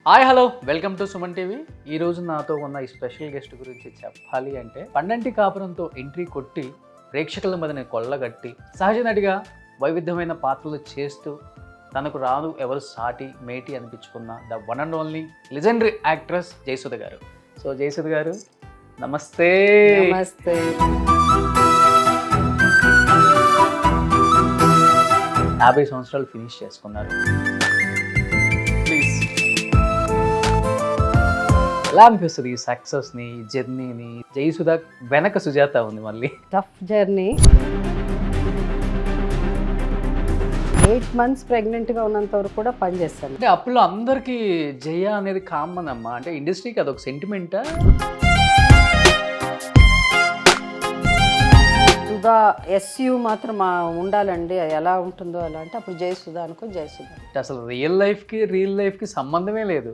Hi hello welcome to Suman TV. ఈ రోజు నాతో ఉన్న ఈ స్పెషల్ గెస్ట్ గురించి చెప్పాలి అంటే పండంటి కాపురంతో ఎంట్రీ కొట్టి ప్రేక్షకుల మధ్యని కొల్లగట్టి సహజ నటిగా వైవిధ్యమైన పాత్రలు చేస్తూ తనకు రాను ఎవరు సాటి మేటి అనిపించుకున్న the one and only legendary actress Jayasudha garu. So Jayasudha గారు నమస్తే. నమస్తే. 50 సంవత్సరాలు ఫినిష్ చేసుకున్నారు. ప్లీజ్ ఎలా అనిపిస్తుంది ఈ సక్సెస్ని, ఈ జర్నీని? జయసుధ వెనక సుజాత ఉంది మళ్ళీ. Tough journey. 8 months ప్రెగ్నెంట్గా ఉన్నంత వరకు కూడా పనిచేస్తాను. అంటే అప్పుడు అందరికీ జయ అనేది కామన్ అమ్మా, అంటే ఇండస్ట్రీకి అదొక సెంటిమెంటా? సుధా ఎస్యు మాత్రం ఉండాలండి, ఎలా ఉంటుందో అలా అంటే అప్పుడు జయసుధ అనుకో జయసుధ. అసలు రియల్ లైఫ్కి సంబంధమే లేదు.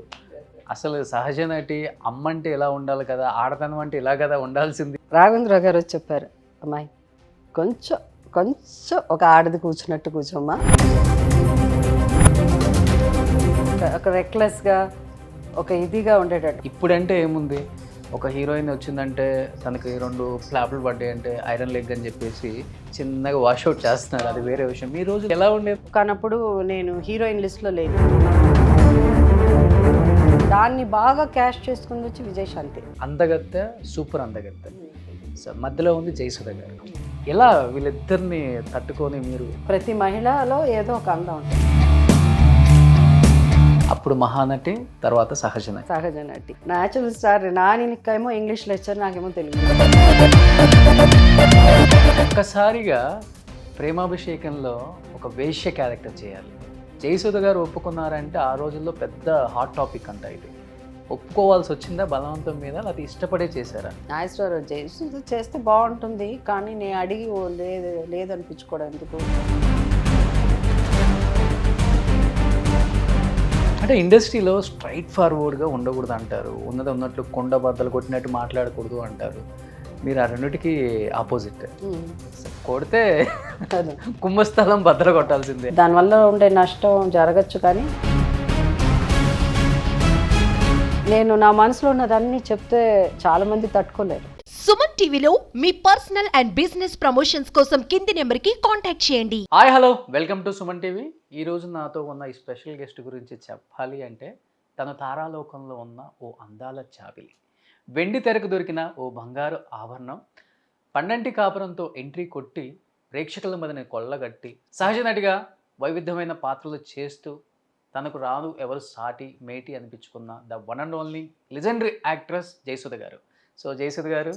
అసలు సహజ నటి అమ్మ అంటే ఎలా ఉండాలి కదా, ఆడతనం అంటే ఇలా కదా ఉండాల్సింది. రాఘవేంద్ర గారు వచ్చి చెప్పారు, అమ్మాయి కొంచెం కొంచెం ఒక ఆడది కూర్చున్నట్టు కూర్చోమ్మా, ఒక రెక్లెస్గా ఒక ఇదిగా ఉండేటట్టు. ఇప్పుడంటే ఏముంది, ఒక హీరోయిన్ వచ్చిందంటే తనకి 2 ఫ్లాప్లు పడ్డాయి అంటే ఐరన్ లెగ్ అని చెప్పేసి చిన్నగా వాషౌట్ చేస్తున్నారు, అది వేరే విషయం. మీ రోజు ఎలా ఉండేది? కానప్పుడు నేను హీరోయిన్ లిస్ట్లో లేను. దాన్ని బాగా క్యాష్ చేసుకుని వచ్చి విజయశాంతి. అందగత్తె, సూపర్ అందగత్తె. సో మధ్యలో ఉంది జయసుధ గారు. ఎలా వీళ్ళిద్దరిని తట్టుకొని మీరు? ప్రతి మహిళలో ఏదో ఒక అందం ఉంటుంది. అప్పుడు మహానటి, తర్వాత సహజ నటి. సహజ నటి, న్యాచురల్ స్టార్. నానికేమో ఇంగ్లీష్ లెక్చర్, నాకేమో తెలుగు. ఒక్కసారిగా ప్రేమాభిషేకంలో ఒక వేశ్య క్యారెక్టర్ చేయాలి. జయసుధ గారు ఒప్పుకున్నారంటే ఆ రోజుల్లో పెద్ద హాట్ టాపిక్ అంట. ఇది ఒప్పుకోవాల్సి వచ్చిందా బలవంతం మీద, లేకపోతే ఇష్టపడే చేశారా? నాగేశ్వరరావు జయసుధ చేస్తే బాగుంటుంది, కానీ నేను అడిగి లేదనిపించుకోవడం ఎందుకు? అంటే ఇండస్ట్రీలో స్ట్రైట్ ఫార్వర్డ్గా ఉండకూడదు అంటారు, ఉన్నది ఉన్నట్లు కొండ బద్దలు కొట్టినట్టు మాట్లాడకూడదు అంటారు. మీరు ఆ రెండిటికి ఆపోజిట్. కొడితే కుంభస్థలం బద్దలు కొట్టాల్సిందే. దానివల్ల ఉండే నష్టం జరగచ్చు, కానీ నేను నా మనసులో ఉన్నదాన్ని చెప్తే చాలా మంది తట్టుకోలేరు. సుమన్ టీవీలో మీ పర్సనల్ అండ్ బిజినెస్ ప్రమోషన్స్ కోసం కింది నెంబర్కి కాంటాక్ట్ చేయండి. Hi hello welcome to Suman TV. ఈరోజు నాతో ఉన్న ఈ స్పెషల్ గెస్ట్ గురించి చెప్పాలి అంటే తన తారాలోకంలో ఉన్న ఓ అందాల చాబిలి, వెండి తెరకు దొరికిన ఓ బంగారు ఆభరణం, పండంటి కాపురంతో ఎంట్రీ కొట్టి ప్రేక్షకుల మధ్యని కొల్లగట్టి సహజ నటిగా వైవిధ్యమైన పాత్రలు చేస్తూ తనకు రాను ఎవరు సాటి మేటి అనిపించుకున్న the one and only legendary actress Jayasudha garu. So Jayasudha గారు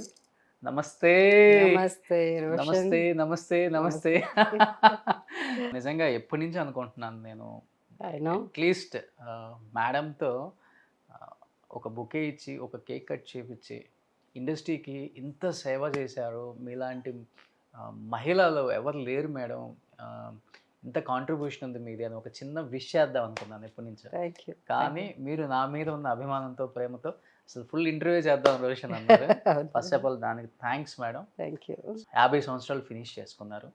నమస్తే. నమస్తే నమస్తే నమస్తే నమస్తే. నిజంగా ఎప్పటి నుంచి అనుకుంటున్నాను నేను, అట్లీస్ట్ మేడంతో ఒక బుకే ఇచ్చి ఒక కేక్ కట్ చేపించి ఇండస్ట్రీకి ఇంత సేవ చేశారు, మీలాంటి మహిళలు ఎవరు లేరు మేడం, ఇంత కాంట్రిబ్యూషన్ ఉంది మీది అని ఒక చిన్న విష్ చేద్దాం అనుకున్నాను ఎప్పటి నుంచో. కానీ మీరు నా మీద ఉన్న అభిమానంతో, ప్రేమతో అసలు ఫుల్ ఇంటర్వ్యూ చేద్దాం రోషన్ అన్నారు. ఫస్ట్ ఆఫ్ ఆల్ దానికి థ్యాంక్స్ మేడం. Thank you. 50 సంవత్సరాలు ఫినిష్ చేసుకున్నారు.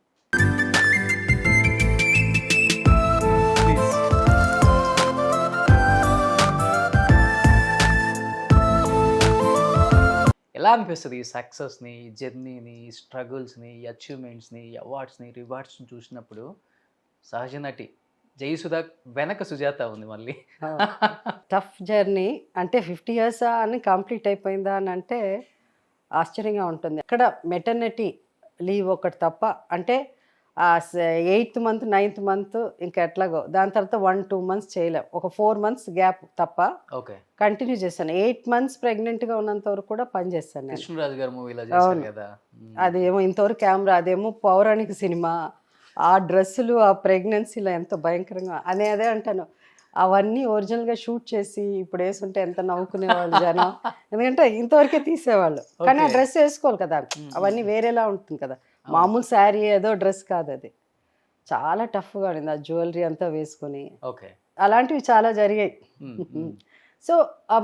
ఎలా అనిపిస్తుంది ఈ సక్సెస్ని, ఈ జర్నీని, ఈ స్ట్రగుల్స్ని, ఈ అచీవ్మెంట్స్ని, ఈ అవార్డ్స్ని, రివార్డ్స్ని చూసినప్పుడు? సహజ నటి జయసుధ వెనక సుజాత ఉంది మళ్ళీ. Tough journey. అంటే 50 years అని కంప్లీట్ అయిపోయిందా అని అంటే ఆశ్చర్యంగా ఉంటుంది. అక్కడ మెటర్నిటీ లీవ్ ఒకటి తప్ప, అంటే 8th month 9th month ఇంకా ఎట్లాగో, దాని తర్వాత 1-2 months చేయలేం, ఒక 4 months గ్యాప్ తప్ప ఓకే కంటిన్యూ చేశాను. 8 months ప్రెగ్నెంట్గా ఉన్నంత వరకు కూడా పనిచేస్తాను. కృష్ణరాజు గారు మూవీలో చేశారు కదా, అదేమో ఇంతవరకు కెమెరా, అదేమో పౌరాణిక సినిమా, ఆ డ్రెస్సులు, ఆ ప్రెగ్నెన్సీలో ఎంత భయంకరంగా అదే అంటాను. అవన్నీ ఒరిజినల్గా షూట్ చేసి ఇప్పుడు వేసుంటే ఎంత నవ్వుకునేవాళ్ళు జనం, ఎందుకంటే ఇంతవరకే తీసేవాళ్ళు. కానీ ఆ డ్రెస్ వేసుకోవాలి కదా, అవన్నీ వేరేలా ఉంటుంది కదా, మామూలు శారీ ఏదో డ్రెస్ కాదు, అది చాలా టఫ్గా ఉండింది. ఆ జ్యువెలరీ అంతా వేసుకొని అలాంటివి చాలా జరిగాయి. So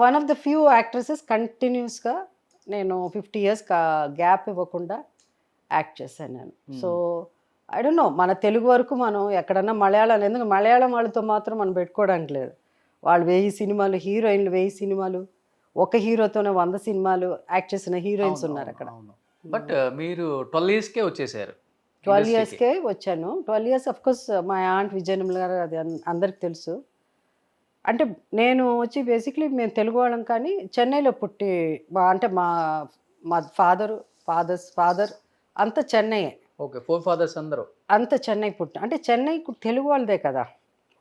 one of the few actresses కంటిన్యూస్గా నేను 50 years గ్యాప్ ఇవ్వకుండా యాక్ట్ చేశాను నేను. సో ఐ డోంట్ నో, మన తెలుగు వరకు మనం ఎక్కడన్నా మలయాళం, ఎందుకంటే మలయాళం వాళ్ళతో మాత్రం మనం పెట్టుకోవడానికి లేదు. వాళ్ళు 1000 సినిమాలు, హీరోయిన్లు 1000 సినిమాలు, ఒక హీరోతోనే 100 సినిమాలు యాక్ట్ చేసిన హీరోయిన్స్ ఉన్నారు అక్కడ. బట్ మీరు 12 ఇయర్స్కే వచ్చేసారు. 12 ఇయర్స్కే వచ్చాను. 12 ఇయర్స్ అఫ్ కోర్స్ మా ఆంట్ విజయనిర్మల గారు, అది అందరికి తెలుసు. అంటే నేను వచ్చి బేసిక్లీ మేము తెలుగు వాళ్ళం, కానీ చెన్నైలో పుట్టి అంటే మా ఫాదర్ అంతా చెన్నైయే. ఓకే, 4 ఫాదర్స్ అందరూ అంత చెన్నై పుట్టి, అంటే చెన్నై తెలుగు వాళ్ళదే కదా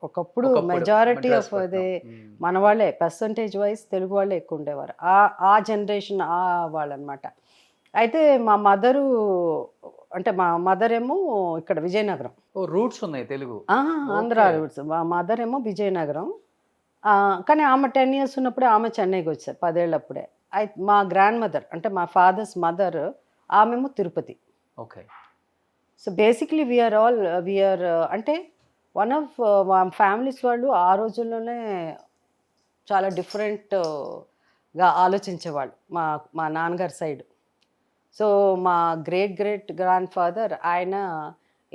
ఒకప్పుడు. మెజారిటీ ఆఫ్ అదే మన వాళ్ళే, పర్సంటేజ్ వైజ్ తెలుగు వాళ్ళే ఎక్కువ ఉండేవారు ఆ జనరేషన్ వాళ్ళు అనమాట. అయితే మా మదరు, అంటే మా మదర్ ఏమో ఇక్కడ విజయనగరం. రూట్స్ ఉన్నాయి తెలుగు, ఆంధ్ర రూట్స్. మా మదర్ ఏమో విజయనగరం, కానీ ఆమె 10 ఇయర్స్ ఉన్నప్పుడే ఆమె చెన్నైకి వచ్చారు, 10 ఏళ్ళప్పుడే. అయితే మా గ్రాండ్ మదర్, అంటే మా ఫాదర్స్ మదర్, ఆమెమో Tirupati. Okay. So basically we అంటే వన్ ఆఫ్ మా ఫ్యామిలీస్ వాళ్ళు ఆ రోజుల్లోనే చాలా డిఫరెంట్గా ఆలోచించేవాళ్ళు మా నాన్నగారి సైడ్. సో మా గ్రేట్ గ్రాండ్ ఫాదర్ ఆయన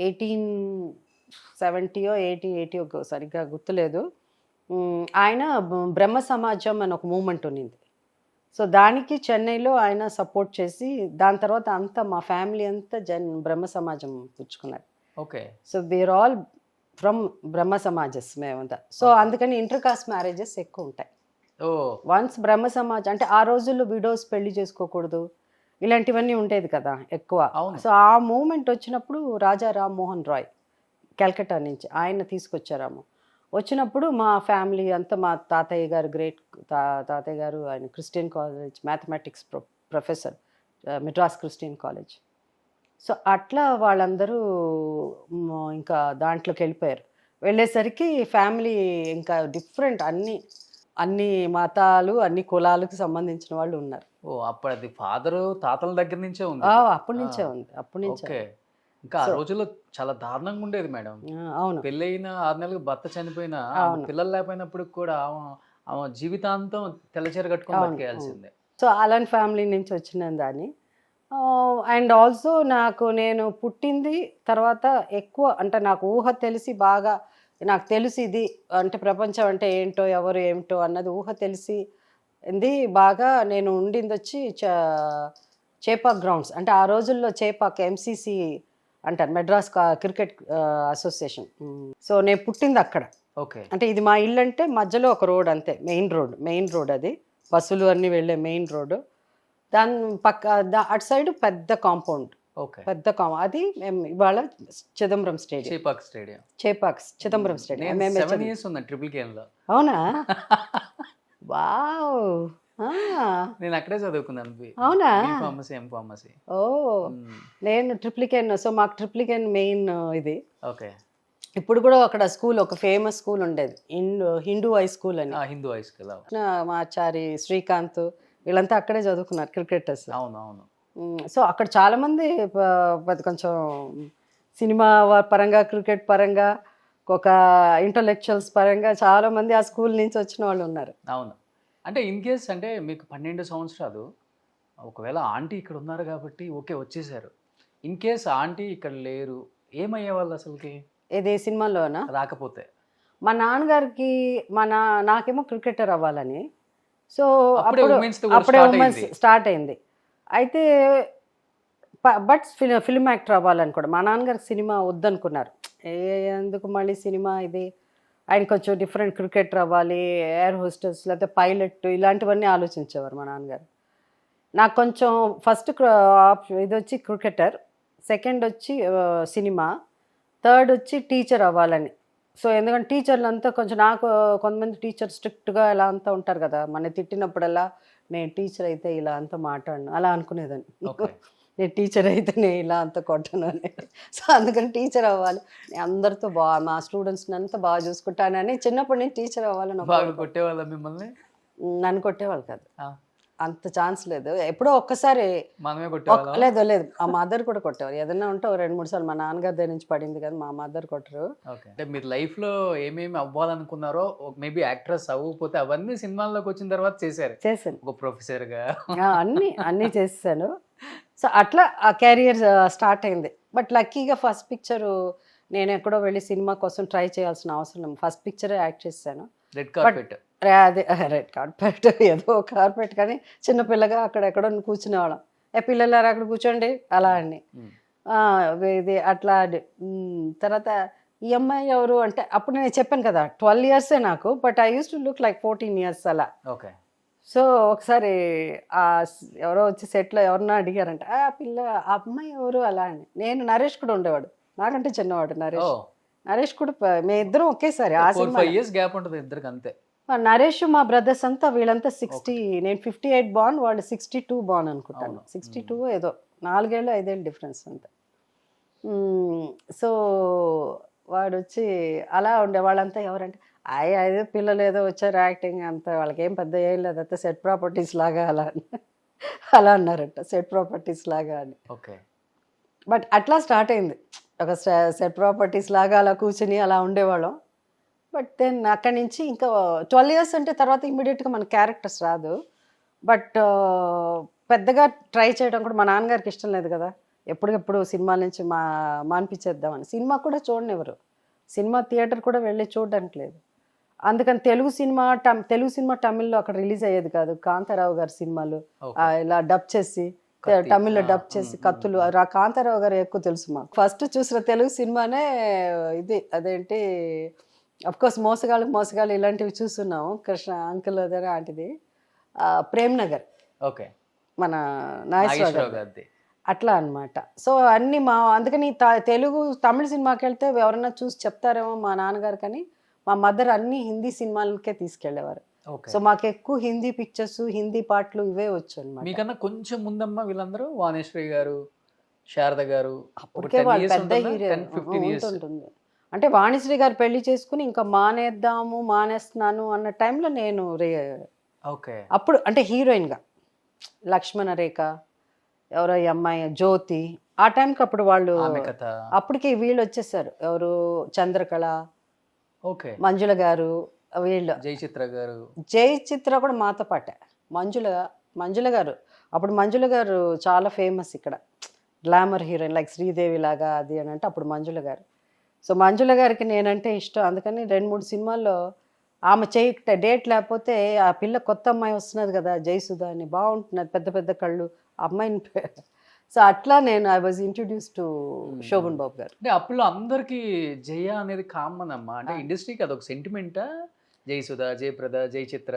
1870 80 సరిగ్గా గుర్తులేదు, ఆయన బ్రహ్మ సమాజం అని ఒక మూమెంట్ ఉన్నింది. సో దానికి చెన్నైలో ఆయన సపోర్ట్ చేసి, దాని తర్వాత అంతా మా ఫ్యామిలీ అంతా బ్రహ్మ సమాజం పుచ్చుకున్నారు. Okay. So we are all from Brahmo Samajs మేమంతా. సో అందుకని ఇంటర్ కాస్ట్ మ్యారేజెస్ ఎక్కువ ఉంటాయి. వన్స్ బ్రహ్మ సమాజం అంటే ఆ రోజుల్లో విడోస్ పెళ్లి చేసుకోకూడదు, ఇలాంటివన్నీ ఉండేది కదా ఎక్కువ. సో ఆ మూమెంట్ వచ్చినప్పుడు రాజా రామ్మోహన్ రాయ్ కలకత్తా నుంచి ఆయన తీసుకొచ్చారాము. వచ్చినప్పుడు మా ఫ్యామిలీ అంతా, మా తాతయ్య గారు తాతయ్య గారు ఆయన Christian college mathematics professor, Madras Christian college. So అట్లా వాళ్ళందరూ ఇంకా దాంట్లోకి వెళ్ళేసరికి ఫ్యామిలీ ఇంకా డిఫరెంట్, అన్ని మతాలు అన్ని కులాలకు సంబంధించిన వాళ్ళు ఉన్నారు. అప్పుడు అది ఫాదర్ తాతల దగ్గర నుంచే ఉంది. అప్పటి నుంచే. ఇంకా ఆ రోజుల్లో చాలా దారుణంగా ఉండేది మేడం. అవును. పెళ్ళైన 6 నెలలకు భర్త చనిపోయినా, పిల్లలు లేకపోయినప్పుడు కూడా ఆమె జీవితాంతం తెల్లచీర కట్టుకొని బతికేయాల్సిందే. సో అలాంటి ఫ్యామిలీ నుంచి వచ్చిన దాన్ని. అండ్ ఆల్సో నేను పుట్టింది తర్వాత ఎక్కువ, అంటే నాకు ఊహ తెలిసి బాగా నాకు తెలుసు ఇది అంటే ప్రపంచం అంటే ఏంటో, ఎవరు ఏమిటో అన్నది ఊహ తెలిసి బాగా. నేను ఉండింది వచ్చి చేపాక్ గ్రౌండ్స్, అంటే ఆ రోజుల్లో చేపాక్ MCC అంటారు, మెడ్రాస్ క్రికెట్ అసోసియేషన్. సో నేను పుట్టింది అక్కడ. ఓకే. అంటే ఇది మా ఇల్లు, అంటే మధ్యలో ఒక రోడ్ అంతే, మెయిన్ రోడ్ అది, బస్సులు అన్నీ వెళ్ళే మెయిన్ రోడ్డు. దాని పక్క అటు సైడ్ పెద్ద కాంపౌండ్, అది మేము ఇవాళ చిదంబరం స్టేడియం, చిదంబరం స్టేడియం. అవునా? వావ్. నేను అక్కడే చదువుకున్నాను. అవునా? ఓ, నేను ట్రిప్లికేన్. సో మాకు ట్రిప్లికేన్ మెయిన్ ఇది. ఓకే. ఇప్పుడు కూడా అక్కడ స్కూల్, ఒక ఫేమస్ స్కూల్ ఉండేది, హిందూ హై స్కూల్ అని. Hindu high school. మాచారి, శ్రీకాంత్ వీళ్ళంతా అక్కడే చదువుకున్నారు, క్రికెటర్స్. అవును. సో అక్కడ చాలా మంది కొంచెం సినిమా పరంగా, క్రికెట్ పరంగా, ఒక ఇంటలెక్చువల్స్ పరంగా చాలా మంది ఆ స్కూల్ నుంచి వచ్చిన వాళ్ళు ఉన్నారు. అవును. అంటే ఇన్ కేస్ అంటే మీకు 12 సంవత్సరాలు, ఒకవేళ ఆంటీ ఇక్కడ ఉన్నారు కాబట్టి ఓకే వచ్చేసారు. ఇన్ కేస్ ఆంటీ ఇక్కడ లేరు, ఏమయ్యే వాళ్ళు అసలుకి? ఏదే సినిమాలోనా? రాకపోతే మా నాన్నగారికి, నాకేమో క్రికెటర్ అవ్వాలని. సో అప్పుడే ఉమెన్స్ స్టార్ట్ అయింది. అయితే బట్ ఫిల్మ్ యాక్టర్ అవ్వాలని కూడా మా నాన్నగారికి సినిమా వద్దనుకున్నారు. ఎందుకు మళ్ళీ సినిమా ఇది, ఆయన కొంచెం డిఫరెంట్, క్రికెటర్ అవ్వాలి, ఎయిర్ హోస్టెస్ లేకపోతే పైలట్ ఇలాంటివన్నీ ఆలోచించేవారు మా నాన్నగారు. నాకు కొంచెం ఫస్ట్ ఇది వచ్చి క్రికెటర్, సెకండ్ వచ్చి సినిమా, థర్డ్ వచ్చి టీచర్ అవ్వాలని. సో ఎందుకంటే టీచర్లు అంతా కొంచెం, నాకు కొంతమంది టీచర్ స్ట్రిక్ట్గా ఇలా అంతా ఉంటారు కదా, మన తిట్టినప్పుడల్లా నేను టీచర్ అయితే ఇలా అంతా మాట్లాడను అలా అనుకునేదాన్ని. నేను టీచర్ అయితే నేను ఇలా అంతా కొట్టను అని. సో అందుకని టీచర్ అవ్వాలి, నేను అందరితో మా స్టూడెంట్స్ని అంతా బాగా చూసుకుంటానని చిన్నప్పటి నుంచి టీచర్ అవ్వాలని. కొట్టేవాళ్ళ మిమ్మల్ని? నన్ను కొట్టేవాళ్ళు కాదు, అంత ఛాన్స్ లేదు. ఎప్పుడో ఒక్కసారి లేదు, మా మదర్ కూడా కొట్టేవారు. ఏదైనా ఉంటే 2-3 సార్లు మా నాన్నగారి దగ్గర నుంచి పడింది కదా, మా మదర్ కొట్టరు. అంటే మీరు లైఫ్ లో ఏమేమి అవ్వాలనుకున్నారో, మేబీ యాక్ట్రెస్ అవ్వకపోతే అవన్నీ సినిమాల్లోకి వచ్చిన తర్వాత చేశాను, ఒక ప్రొఫెసర్ గా అన్నీ చేశాను. సో అట్లా ఆ కెరియర్ స్టార్ట్ అయింది. బట్ లక్కీగా ఫస్ట్ పిక్చర్ నేను ఎక్కడో వెళ్ళి సినిమా కోసం ట్రై చేయాల్సిన అవసరం, ఫస్ట్ పిక్చరే యాక్ట్ చేశాను. Red carpet. అదే రెడ్ కార్పెట్ ఏదో కార్పెట్ కానీ చిన్నపిల్లగా అక్కడ ఎక్కడో కూర్చునేవాళ్ళం. పిల్లలారా అక్కడ కూర్చోండి అలా అని. ఇది అట్లా తర్వాత ఈ అమ్మాయి ఎవరు అంటే అప్పుడు నేను చెప్పాను కదా 12 years నాకు, but I use to look like 14 years అలా. ఓకే. సో ఒకసారి ఎవరో వచ్చి సెట్లో ఎవరన్నా అడిగారంట ఆ పిల్ల ఆ అమ్మాయి ఎవరు అలా అని. నేను నరేష్ కూడా ఉండేవాడు, నాకంటే చిన్నవాడు నరేష్. నరేష్ కూడా మేము ఇద్దరం ఒకేసారి ఆ సినిమా. 4-5 years గ్యాప్ ఉంటుంది ఇద్దరికి అంతే. నరేష్ మా బ్రదర్స్ అంతా వీళ్ళంతా 60, నేను 58 బాన్, వాళ్ళు 62 బాన్ అనుకుంటాను. 62 ఏదో 4 ఏళ్ళు 5 ఏళ్ళు డిఫరెన్స్ అంతా. సో వాడు వచ్చి అలా ఉండే వాళ్ళంతా ఎవరంటే అదే పిల్లలు ఏదో వచ్చారు యాక్టింగ్ అంతా, వాళ్ళకి ఏం పెద్ద ఏం లేదు, అంతా సెట్ ప్రాపర్టీస్ లాగా అలా అలా అన్నారంట, సెట్ ప్రాపర్టీస్ లాగా అని. ఓకే. బట్ అట్లా స్టార్ట్ అయింది, ఒక సెట్ ప్రాపర్టీస్ లాగా అలా కూర్చుని అలా ఉండేవాళ్ళం. బట్ దెన్ అక్కడి నుంచి ఇంకా 12 years అంటే తర్వాత ఇమ్మీడియట్గా మన క్యారెక్టర్స్ రాదు. బట్ పెద్దగా ట్రై చేయడం కూడా మా నాన్నగారికి ఇష్టం లేదు కదా, ఎప్పటికెప్పుడు సినిమాల నుంచి మానిపించేద్దామని. సినిమా కూడా చూడనివ్వరు, సినిమా థియేటర్ కూడా వెళ్ళి చూడడానికి లేదు. అందుకని తెలుగు సినిమా తమిళ్లో అక్కడ రిలీజ్ అయ్యేది కాదు. కాంతారావు గారి సినిమాలు ఇలా డబ్ చేసి తమిళ్లో డబ్ చేసి కత్తులు, కాంతారావు గారు ఎక్కువ తెలుసు మాకు. ఫస్ట్ చూసిన తెలుగు సినిమానే ఇది, అదేంటి అఫ్కోర్స్ మోసగాళ్ళు ఇలాంటివి చూస్తున్నాము, కృష్ణ అంకుల్ దగ్గర ఆంటిది ప్రేమ్ నగర్. ఓకే. మన నాగేశ్వరరావు గారిది అట్లా అనమాట. సో అన్ని అందుకని తెలుగు తమిళ సినిమాకి వెళ్తే ఎవరన్నా చూసి చెప్తారేమో మా నాన్నగారు, కానీ మా మదర్ అన్ని హిందీ సినిమాలకే తీసుకెళ్లేవారు. సో మాకు ఎక్కువ హిందీ పిక్చర్స్, హిందీ పాటలు ఇవే వచ్చు అనమాట. మీకన్నా కొంచెం ముందమ్మ వీళ్ళందరూ వాణేశ్వరి గారు, శారద గారు, అప్పటికే వాళ్ళు పెద్ద హీరో ఉంటుంది. అంటే వాణిశ్రీ గారు పెళ్లి చేసుకుని ఇంకా మానేస్తున్నాను అన్న టైంలో నేను అప్పుడు అంటే హీరోయిన్గా లక్ష్మణ రేఖ, ఎవరో ఈ అమ్మాయి జ్యోతి, ఆ టైంకి అప్పుడు వాళ్ళు అప్పటికి వీళ్ళు వచ్చేసారు, ఎవరు చంద్రకళ, మంజుల గారు, వీళ్ళు జయచిత్ర కూడా మాతో పాటే. మంజుల గారు అప్పుడు మంజుల గారు చాలా ఫేమస్ ఇక్కడ, గ్లామర్ హీరోయిన్ లైక్ శ్రీదేవి లాగా అది అని అంటే అప్పుడు మంజుల గారు. సో మంజుల గారికి నేనంటే ఇష్టం, అందుకని 2-3 సినిమాల్లో ఆమె డేట్ లేకపోతే ఆ పిల్ల కొత్త అమ్మాయి వస్తున్నది కదా జయసుధ అని, బాగుంటున్నది పెద్ద పెద్ద కళ్ళు అమ్మాయిని. సో అట్లా నేను I was introduce to Sobhan Babu garu. అంటే అప్పుడు అందరికి జయ అనేది కామన్ అమ్మా, అంటే ఇండస్ట్రీకి అదొక సెంటిమెంటా? జయసుధ, జయప్రద, జయచిత్ర.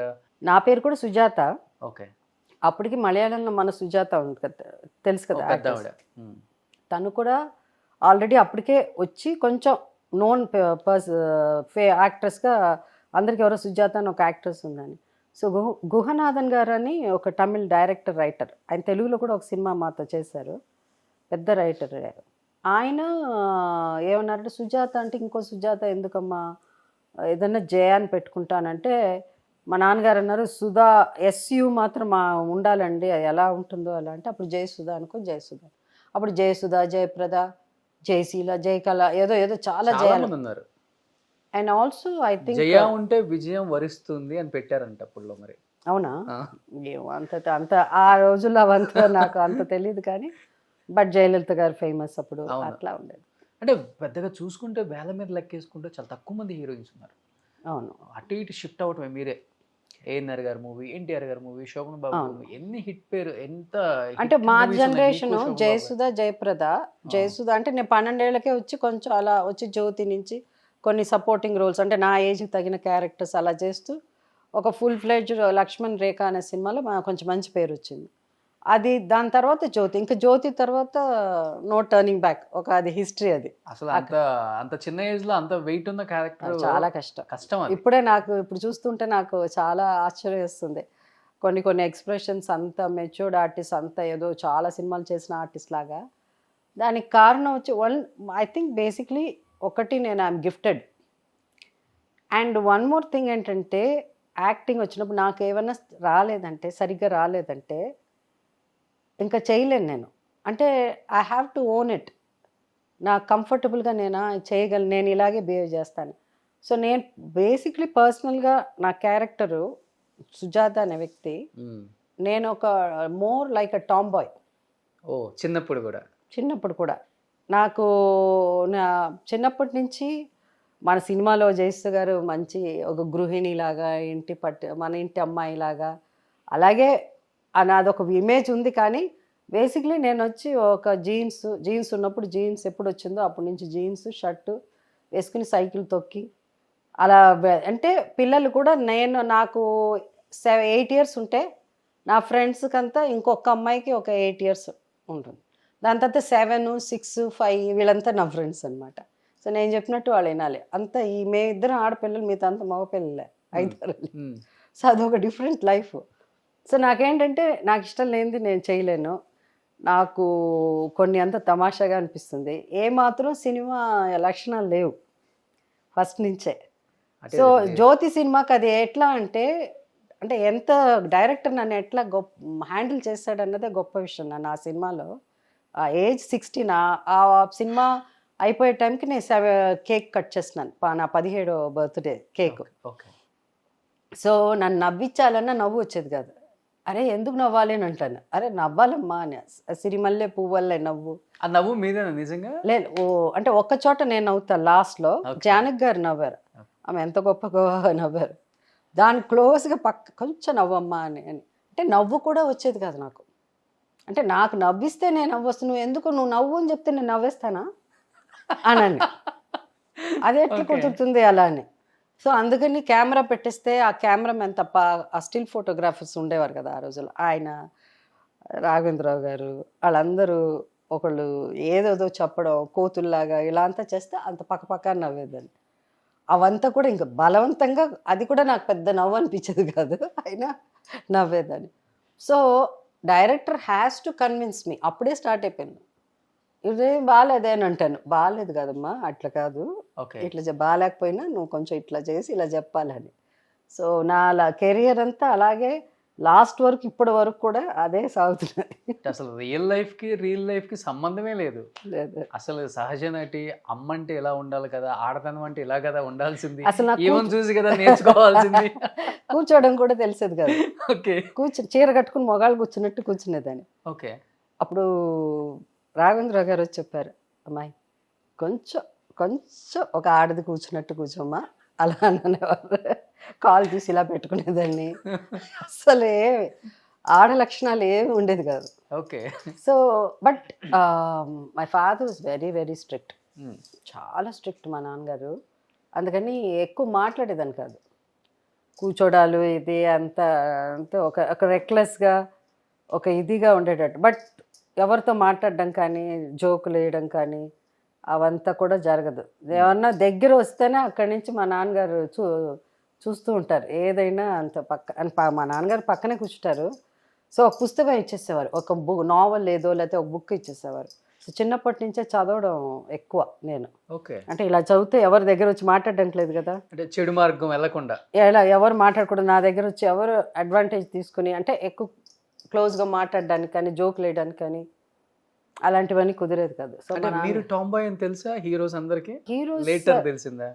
నా పేరు కూడా సుజాత. ఓకే. అప్పటికి మలయాళంలో మన సుజాత ఉంది కదా, తెలుసు కదా, తను కూడా ఆల్రెడీ అప్పటికే వచ్చి కొంచెం నోన్ యాక్ట్రెస్గా అందరికి ఎవరో సుజాత అని ఒక యాక్ట్రెస్ ఉందని. సో గుహనాథన్ గారు అని ఒక తమిళ్ డైరెక్టర్, రైటర్, ఆయన తెలుగులో కూడా ఒక సినిమా మాతో చేశారు, పెద్ద రైటర్ ఆయన. ఏమన్నారంటే సుజాత అంటే ఇంకో సుజాత ఎందుకమ్మా, ఏదన్నా జయ అని పెట్టుకుంటానంటే మా నాన్నగారు అన్నారు సుధా SU మాత్రం ఉండాలండి, ఎలా ఉంటుందో అలా అంటే అప్పుడు జయసుధ అనుకో జయసుధ. అప్పుడు జయసుధ, జయప్రద, జయశీల, జయకళ ఏదో చాలా జయాలు ఉన్నారు. అండ్ ఆల్సో ఐ థింక్ జయ ఉంటే విజయం వరిస్తుంది అని పెట్టారంట అప్పుడులో. మరి అవునా, అంత ఆ రోజుల్లో అవంతా నాకు అంత తెలియదు కానీ, బట్ జయలలిత గారు ఫేమస్ అప్పుడు, అట్లా ఉండేది. అంటే పెద్దగా చూసుకుంటే వేల మీద లెక్కేసుకుంటే చాలా తక్కువ మంది హీరోయిన్స్ ఉన్నారు. అవును, అటు ఇటు షిఫ్ట్ అవటమే మీరే. ANR గారి మూవీ, NTR గారి మూవీ, శోభన్ బాబు మూవీ, ఎన్ని హిట్ పేరు, ఎంత అంటే మా జనరేషన్ జయసుధ, జయప్రద. జయసుధ అంటే నేను 12 ఏళ్ళకే వచ్చి కొంచెం అలా వచ్చి జ్యోతి నుంచి కొన్ని సపోర్టింగ్ రోల్స్ అంటే నా ఏజ్కి తగిన క్యారెక్టర్స్ అలా చేస్తూ ఒక ఫుల్ ఫ్లెడ్జ్డ్ లక్ష్మణ్ రేఖ అనే సినిమాలో కొంచెం మంచి పేరు వచ్చింది. అది దాని తర్వాత జ్యోతి, ఇంకా జ్యోతి తర్వాత నో టర్నింగ్ బ్యాక్, ఒక అది హిస్టరీ. అది అసలు అంత చిన్న ఏజ్ లో అంత వెయిట్ ఉన్న క్యారెక్టర్ చాలా కష్టం. ఇప్పుడే నాకు ఇప్పుడు చూస్తుంటే నాకు చాలా ఆశ్చర్యం వేస్తుంది. కొన్ని ఎక్స్ప్రెషన్స్, అంత మెచ్యూర్డ్ ఆర్టిస్ట్, అంత ఏదో చాలా సినిమాలు చేసిన ఆర్టిస్ట్ లాగా. దానికి కారణం వచ్చి ఐ థింక్ బేసిక్లీ ఒకటి నేను I'm gifted. And one more thing ఏంటంటే యాక్టింగ్ వచ్చినప్పుడు నాకు ఏమైనా సరిగ్గా రాలేదంటే ఇంకా చేయలేను నేను. అంటే I have to own it. నాకు కంఫర్టబుల్గా నేను చేయగలను, నేను ఇలాగే బిహేవ్ చేస్తాను. సో నేను బేసిక్లీ పర్సనల్గా నా క్యారెక్టరు సుజాత అనే వ్యక్తి, నేను ఒక more like a tomboy. చిన్నప్పుడు కూడా నాకు నా చిన్నప్పటి నుంచి మన సినిమాలో జయసు గారు మంచి ఒక గృహిణిలాగా మన ఇంటి అమ్మాయిలాగా అలాగే నాదొక ఇమేజ్ ఉంది. కానీ బేసిక్లీ నేను వచ్చి ఒక జీన్స్ ఉన్నప్పుడు జీన్స్ ఎప్పుడు వచ్చిందో అప్పటి నుంచి జీన్స్ షర్టు వేసుకుని సైకిల్ తొక్కి అలా అంటే పిల్లలు కూడా నాకు 8 years ఉంటే నా ఫ్రెండ్స్కి అంతా ఇంకొక అమ్మాయికి ఒక 8 years ఉంటుంది. దాని తర్వాత 7, 6, 5 వీళ్ళంతా నా ఫ్రెండ్స్ అనమాట. సో నేను చెప్పినట్టు వాళ్ళు వినాలి. అంతా మేమిద్దరం ఆడపిల్లలు, మిగతా అంతా మగపిల్లలే 5 సో అదొక డిఫరెంట్ లైఫ్. సో నాకేంటంటే నాకు ఇష్టం లేనిది నేను చేయలేను. నాకు కొన్ని అంత తమాషాగా అనిపిస్తుంది. ఏమాత్రం సినిమా లక్షణాలు లేవు ఫస్ట్ నుంచే. సో జ్యోతి సినిమాకి అది ఎట్లా అంటే ఎంత డైరెక్టర్ నన్ను ఎట్లా హ్యాండిల్ చేశాడన్నదే గొప్ప విషయం. నన్ను ఆ సినిమాలో ఆ ఏజ్ 16 ఆ సినిమా అయిపోయే టైంకి నేను కేక్ కట్ చేస్తున్నాను, నా 17వ బర్త్డే కేక్. సో నన్ను నవ్వించాలన్నా నవ్వు వచ్చేది కాదు. అరే ఎందుకు నవ్వాలి అని అంటాను. అరే నవ్వాలమ్మా అని, సిరిమల్లె పువ్వల్లే నవ్వు. ఆ నవ్వు మీదేనా నిజంగా? లేదు అంటే ఒక్క చోట నేను నవ్వుతాను. లాస్ట్లో జానక్ గారు నవ్వారు, ఆమె ఎంత గొప్పగా నవ్వారు. దాని క్లోజ్గా కొంచెం నవ్వమ్మా అని అంటే నవ్వు కూడా వచ్చేది కాదు నాకు. అంటే నాకు నవ్విస్తే నేను నవ్వొస్తాను, నువ్వు ఎందుకు నువ్వు నవ్వు అని చెప్తే నేను నవ్వేస్తానా అని. అదే ఎట్లా కుదురుతుంది అలా అని. సో అందుకని కెమెరా పెట్టేస్తే ఆ కెమెరామెన్ తప్ప ఆ స్టిల్ ఫోటోగ్రాఫర్స్ ఉండేవారు కదా ఆ రోజుల్లో, ఆయన రాఘవేంద్రరావు గారు వాళ్ళందరూ ఒకళ్ళు ఏదోదో చెప్పడం కోతుల్లాగా ఇలా అంతా చేస్తే అంత పక్క నవ్వేదాన్ని. అవంతా కూడా ఇంకా బలవంతంగా, అది కూడా నాకు పెద్ద నవ్వు అనిపించేది కాదు, అయినా నవ్వేదాన్ని. So director has to convince me. అప్పుడే స్టార్ట్ అయిపోయింది. ఇదే బాగాలేదే అని అంటాను. బాగాలేదు కదమ్మా, అట్లా కాదు, ఇట్లా బాగాలేకపోయినా నువ్వు కొంచెం ఇట్లా చేసి ఇలా చెప్పాలని. సో నా కెరియర్ అంతా అలాగే లాస్ట్ వరకు ఇప్పటి వరకు కూడా అదే సాగుతున్నది. అసలు రియల్ లైఫ్కి సంబంధమే లేదు. అసలు సహజ నటి అమ్మ అంటే ఎలా ఉండాలి కదా, ఆడతనం అంటే ఇలా కదా ఉండాల్సింది, అసలు ఏమని చూసి కదా నేర్చుకోవాల్సింది. కూర్చోవడం కూడా తెలిసేది కాదు. ఓకే, చీర కట్టుకుని మొగాళ్ళు కూర్చున్నట్టు కూర్చునేదాన్ని. ఓకే. అప్పుడు రాఘవేంద్రరావు గారు వచ్చి చెప్పారు, అమ్మాయి కొంచెం ఒక ఆడది కూర్చున్నట్టు కూర్చోమ్మా అలా అనేవారు. కాల్ తీసి ఇలా పెట్టుకునేదాన్ని. అసలే ఆడ లక్షణాలు ఏమి ఉండేది కాదు. Okay. So but my father was very very strict, చాలా స్ట్రిక్ట్ మా నాన్నగారు. అందుకని ఎక్కువ మాట్లాడేదాన్ని కాదు. కూర్చోడాలు ఇది అంత ఒక రెక్లెస్గా ఒక ఇదిగా ఉండేటట్టు. బట్ ఎవరితో మాట్లాడడం కానీ జోకులు వేయడం కానీ అవంతా కూడా జరగదు. ఏమన్నా దగ్గర వస్తేనే అక్కడి నుంచి మా నాన్నగారు చూస్తూ ఉంటారు. ఏదైనా అంత మా నాన్నగారు పక్కనే కూర్చుంటారు. సో ఒక పుస్తకం ఇచ్చేసేవారు, ఒక నావల్ ఏదో లేకపోతే ఒక బుక్ ఇచ్చేసేవారు. సో చిన్నప్పటి నుంచే చదవడం ఎక్కువ నేను. ఓకే. అంటే ఇలా చదివితే ఎవరి దగ్గర వచ్చి మాట్లాడడానికి లేదు కదా, అంటే చెడు మార్గం వెళ్ళకుండా ఇలా ఎవరు మాట్లాడకూడదు. నా దగ్గర వచ్చి ఎవరు అడ్వాంటేజ్ తీసుకుని అంటే ఎక్కువ క్లోజ్గా మాట్లాడడానికి కానీ జోకులు వేయడానికి కానీ అలాంటివన్నీ కుదిరేది కాదు. సో మీరు టామ్ బాయ్ అని తెలుసా హీరోస్ అందరికి? హీరోస్ లేటర్ తెలిసిందా?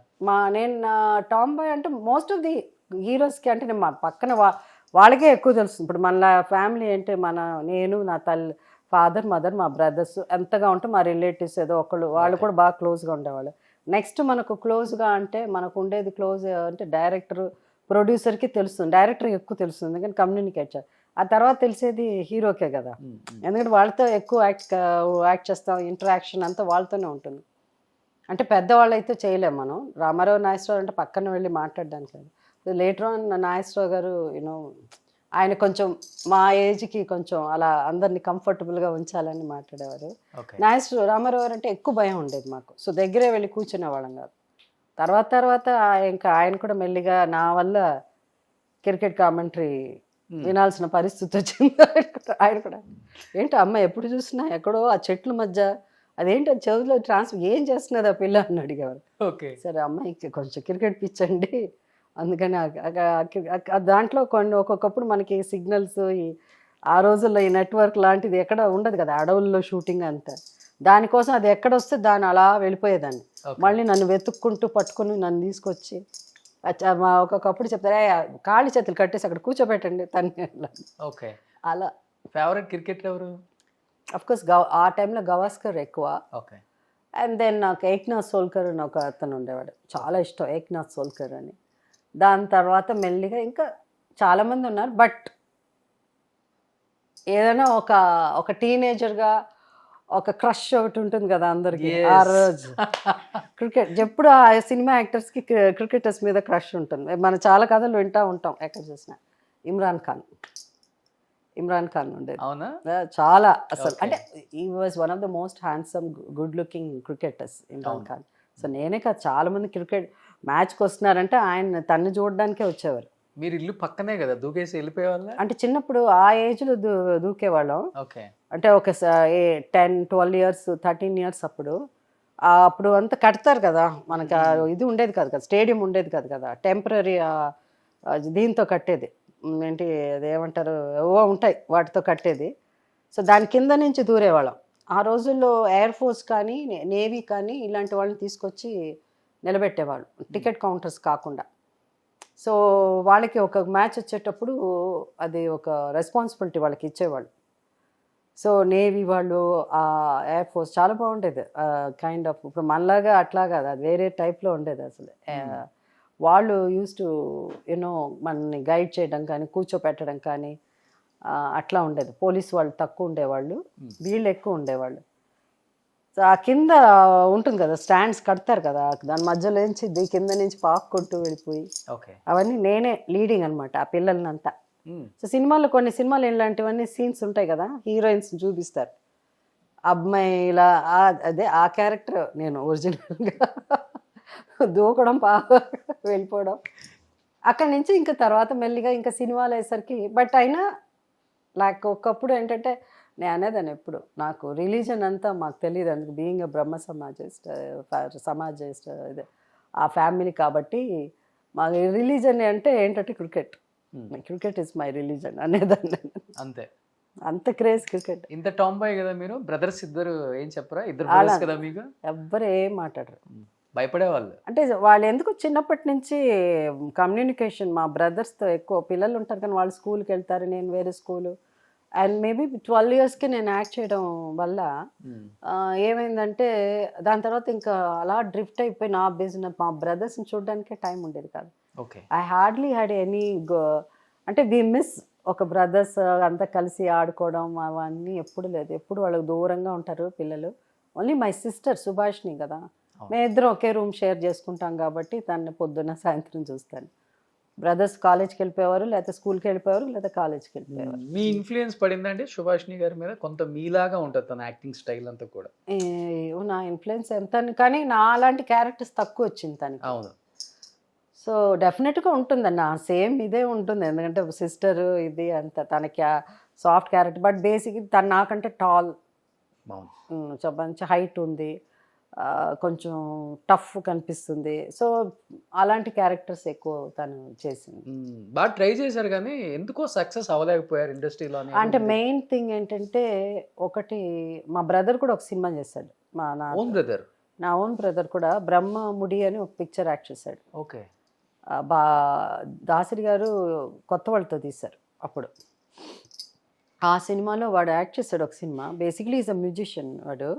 నేను టామ్ బాయ్ అంటే మోస్ట్ ఆఫ్ ది హీరోస్కి అంటే నేను మా పక్కన వాళ్ళకే ఎక్కువ తెలుసు. ఇప్పుడు మన ఫ్యామిలీ అంటే నేను నా ఫాదర్ మదర్ మా బ్రదర్స్ ఎంతగా ఉంటే మా రిలేటివ్స్ ఏదో ఒకళ్ళు వాళ్ళు కూడా బాగా క్లోజ్గా ఉండేవాళ్ళు. నెక్స్ట్ మనకు క్లోజ్గా అంటే మనకు ఉండేది క్లోజ్ అంటే డైరెక్టర్ ప్రొడ్యూసర్కి తెలుస్తుంది, డైరెక్టర్కి ఎక్కువ తెలుస్తుంది కానీ కమ్యూనికేట్ చేయాలి. ఆ తర్వాత తెలిసేది హీరోకే కదా, ఎందుకంటే వాళ్ళతో ఎక్కువ యాక్ట్ చేస్తాం, ఇంటరాక్షన్ అంతా వాళ్ళతోనే ఉంటుంది. అంటే పెద్దవాళ్ళు అయితే చేయలేము మనం. రామారావు నాగేశ్వరరావు అంటే పక్కన వెళ్ళి మాట్లాడడానికి లేదు. లేటర్ ఆన్ నాగేశ్వరరావు గారు ఆయన కొంచెం మా ఏజ్కి కొంచెం అలా అందరినీ కంఫర్టబుల్గా ఉంచాలని మాట్లాడేవారు. రామారావు గారు అంటే ఎక్కువ భయం ఉండేది మాకు. సో దగ్గరే వెళ్ళి కూర్చునేవాళ్ళం కాదు. తర్వాత ఇంకా ఆయన కూడా మెల్లిగా నా వల్ల క్రికెట్ కామెంటరీ వినాల్సిన పరిస్థితి వచ్చింది. ఆయన కూడా ఏంటి అమ్మ ఎప్పుడు చూసినా ఎక్కడో ఆ చెట్ల మధ్య అదేంటి అది చెవులో ఏం చేస్తున్నది ఆ పిల్ల అని అడిగేవారు. ఓకే, సరే అమ్మాయికి కొంచెం క్రికెట్ పిచ్ అండి, అందుకని దాంట్లో కొన్ని ఒక్కొక్కప్పుడు మనకి సిగ్నల్స్ ఆ రోజుల్లో ఈ నెట్వర్క్ లాంటిది ఎక్కడ ఉండదు కదా, అడవుల్లో షూటింగ్ అంతా. దానికోసం అది ఎక్కడ వస్తే దాన్ని అలా వెళ్ళిపోయేదాన్ని. మళ్ళీ నన్ను వెతుక్కుంటూ పట్టుకుని నన్ను తీసుకొచ్చి ఒక్కొక్కప్పుడు చెప్తారా కాళ్ళు చేతులు కట్టేసి అక్కడ కూర్చోబెట్టండి తన్ని. ఓకే, అలా. ఫేవరెట్ క్రికెటర్ ఎవరు? అఫ్కోర్స్ ఆ టైంలో గవాస్కర్ ఎక్కువ. ఓకే. అండ్ దెన్ నాకు ఏక్నాథ్ సోల్కర్ అని ఒక అతను ఉండేవాడు, చాలా ఇష్టం ఏక్నాథ్ సోల్కర్ అని. దాని తర్వాత మెల్లిగా ఇంకా చాలామంది ఉన్నారు. బట్ ఏదైనా ఒక టీనేజర్గా ఒక క్రష్ ఒకటి ఉంటుంది కదా అందరికి ఆ రోజు. క్రికెట్ ఎప్పుడు ఆ సినిమా యాక్టర్స్కి క్రికెటర్స్ మీద క్రష్ ఉంటుంది. మనం చాలా కథలు వింటూ ఉంటాం ఎక్కడ చూసినా. ఇమ్రాన్ ఖాన్ ఉండేది. అవునా? చాలా అసలు అంటే ఈ was one of the most handsome good looking cricketers Imran Khan. So నేనే కాదు, చాలా మంది క్రికెట్ మ్యాచ్కి వస్తున్నారంటే ఆయన తన్ని చూడడానికే వచ్చేవారు. మీరు ఇల్లు పక్కనే కదా, దూకేసి వెళ్ళిపోయేవాళ్ళ? అంటే చిన్నప్పుడు ఆ ఏజ్లో దూకేవాళ్ళం. ఓకే. అంటే ఒక 10, 12 ఇయర్స్ 13 ఇయర్స్ అప్పుడు అంతా కడతారు కదా మనకి, ఇది ఉండేది కాదు కదా, స్టేడియం ఉండేది కాదు కదా, టెంపరీ దీంతో కట్టేది, ఏంటి అదేమంటారు, ఏవో ఉంటాయి వాటితో కట్టేది. సో దాని కింద నుంచి దూరేవాళ్ళం. ఆ రోజుల్లో ఎయిర్ ఫోర్స్ కానీ నేవీ కానీ ఇలాంటి వాళ్ళని తీసుకొచ్చి నిలబెట్టేవాళ్ళు, టికెట్ కౌంటర్స్ కాకుండా. సో వాళ్ళకి ఒక మ్యాచ్ వచ్చేటప్పుడు అది ఒక రెస్పాన్సిబిలిటీ వాళ్ళకి ఇచ్చేవాళ్ళు. సో నేవీ వాళ్ళు, ఎయిర్ ఫోర్స్ చాలా బాగుండేది. కైండ్ ఆఫ్ ఇప్పుడు మనలాగా అట్లా కాదు, అది వేరే టైప్లో ఉండేది అసలు. వాళ్ళు యూస్ టు యూనో మనల్ని గైడ్ చేయడం కానీ కూర్చోపెట్టడం కానీ అట్లా ఉండేది. పోలీస్ వాళ్ళు తక్కువ ఉండేవాళ్ళు, వీళ్ళు ఎక్కువ ఉండేవాళ్ళు. సో ఆ కింద ఉంటుంది కదా స్టాండ్స్ కడతారు కదా, దాని మధ్యలో నుంచి కింద నుంచి పాక్కుంటూ వెళ్ళిపోయి అవన్నీ నేనే లీడింగ్ అనమాట ఆ పిల్లల్నంతా. సో సినిమాలో కొన్ని సినిమాలు ఇలాంటివన్నీ సీన్స్ ఉంటాయి కదా, హీరోయిన్స్ చూపిస్తారు, అమ్మాయి ఇలా అదే ఆ క్యారెక్టర్ నేను ఒరిజినల్గా దూకడం వెళ్ళిపోవడం. అక్కడి నుంచి ఇంకా తర్వాత మెల్లిగా ఇంకా సినిమాలు అయ్యేసరికి. బట్ అయినా నాకు ఒకప్పుడు ఏంటంటే నేను అనేదాన్ని ఎప్పుడు, నాకు రిలీజన్ అంతా మాకు తెలియదు, అందుకు బీయింగ్ బ్రహ్మ సమాజిస్ట్ ఇదే ఆ ఫ్యామిలీ కాబట్టి మా రిలీజన్ అంటే ఏంటంటే క్రికెట్ ఇస్ మై రిలీజన్ అనేదాన్ని. అంతే, అంత క్రేజ్ క్రికెట్. ఇంత టామ్ బాయ్ కదా మీరు, బ్రదర్స్ ఇద్దరు ఏం చెప్పరా? ఇద్దరు బ్రదర్స్ కదా మీకు? ఎవ్వరు ఏం మాట్లాడరు, భయపడేవాళ్ళు. అంటే వాళ్ళు ఎందుకు చిన్నప్పటి నుంచి కమ్యూనికేషన్, మా బ్రదర్స్తో ఎక్కువ పిల్లలు ఉంటారు కానీ వాళ్ళు స్కూల్కి వెళ్తారు, నేను వేరే స్కూలు. అండ్ మేబీ 12 ఇయర్స్కి నేను యాక్ట్ చేయడం వల్ల ఏమైందంటే దాని తర్వాత ఇంకా అలా డ్రిఫ్ట్ అయిపోయి నా బిజినెస్, మా బ్రదర్స్ని చూడడానికే టైం ఉండేది కాదు. ఐ హార్డ్లీ హ్యాడ్ ఎనీ అంటే వి మిస్ ఒక బ్రదర్స్ అంతా కలిసి ఆడుకోవడం అవన్నీ ఎప్పుడు లేదు. ఎప్పుడు వాళ్ళకి దూరంగా ఉంటారు పిల్లలు. ఓన్లీ మై సిస్టర్ సుభాష్ని కదా, మేమిద్దరం ఒకే రూమ్ షేర్ చేసుకుంటాం కాబట్టి తను పొద్దున్న సాయంత్రం చూస్తాను. బ్రదర్స్ కాలేజ్కి వెళ్ళిపోయేవారు, లేకపోతే స్కూల్కి వెళ్ళిపోయేవారు, లేదా కాలేజ్కి వెళ్ళిపోయేవారు. మీ ఇన్ఫ్లుయెన్స్ పడిందంటే సుభాష్ని గారి మీద కొంత మీలాగా ఉంటుంది తన యాక్టింగ్ స్టైల్ అంతా కూడా. నా ఇన్ఫ్లుయెన్స్ ఎంత కానీ నా అలాంటి క్యారెక్టర్స్ తక్కువ వచ్చింది తనకి. అవును. సో డెఫినెట్గా ఉంటుందండి, నా సేమ్ ఇదే ఉంటుంది. ఎందుకంటే సిస్టర్ ఇది అంత తనకి సాఫ్ట్ క్యారెక్టర్, బట్ బేసిక్ తను నాకంటే టాల్, మంచి హైట్ ఉంది, కొంచెం టఫ్ కనిపిస్తుంది. సో అలాంటి క్యారెక్టర్స్ ఎక్కువ తను చేసింది. బాగా ట్రై చేశారు కానీ ఎందుకో సక్సెస్ అవ్వలేకపోయారు ఇండస్ట్రీలో. అంటే మెయిన్ థింగ్ ఏంటంటే ఒకటి, మా బ్రదర్ కూడా ఒక సినిమా చేశాడు, నా ఓన్ బ్రదర్ కూడా బ్రహ్మముడి అని ఒక పిక్చర్ యాక్ట్ చేశాడు. ఓకే. దాసరి గారు కొత్త వాళ్ళతో తీశారు అప్పుడు. ఆ సినిమాలో వాడు యాక్ట్ చేశాడు ఒక cinema. Basically is a musician వాడు.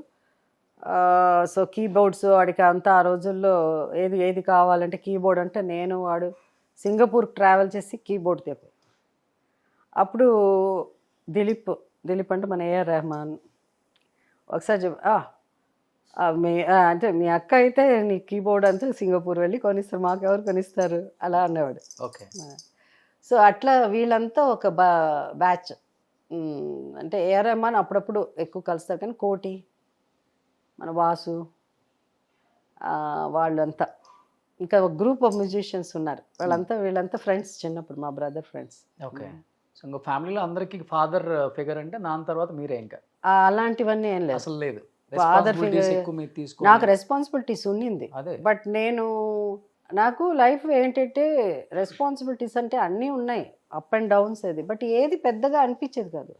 సో కీబోర్డ్స్ వాడికి అంతా ఆ రోజుల్లో ఏది కావాలంటే కీబోర్డ్ అంటే నేను వాడు సింగపూర్ ట్రావెల్ చేసి కీబోర్డ్ తెప్పి. అప్పుడు దిలీప్ అంటే మన ఏఆర్ రెహమాన్ ఒకసారి అంటే మీ అక్క అయితే నీ కీబోర్డ్ అంతా సింగపూర్ వెళ్ళి కొనిస్తారు, మాకెవరు కొనిస్తారు అలా అనేవాడు. ఓకే. సో అట్లా వీళ్ళంతా ఒక బ్యాచ్. అంటే ఏఆర్ రెహమాన్ అప్పుడప్పుడు ఎక్కువ కలుస్తారు కానీ కోటి, మన వాసు, వాళ్ళంతా ఇంకా ఒక గ్రూప్ ఆఫ్ మ్యూజిషియన్స్ ఉన్నారు. వీళ్ళంతా ఫ్రెండ్స్, చిన్నప్పుడు మా బ్రదర్ ఫ్రెండ్స్. ఓకే. సో ఇంకా ఫ్యామిలీలో అందరికీ ఫాదర్ ఫిగర్ అంటే నాన్న తర్వాత మీరే ఇంకా? అలాంటివన్నీ ఏం లేదు, అసలు లేదు. ఫాదర్ ఫిగర్ నాకు రెస్పాన్సిబిలిటీస్ ఉన్నింది. బట్ నాకు లైఫ్ ఏంటంటే రెస్పాన్సిబిలిటీస్ అంటే అన్నీ ఉన్నాయి, అప్ అండ్ డౌన్స్ అది, బట్ ఏది పెద్దగా అనిపించేది కాదు.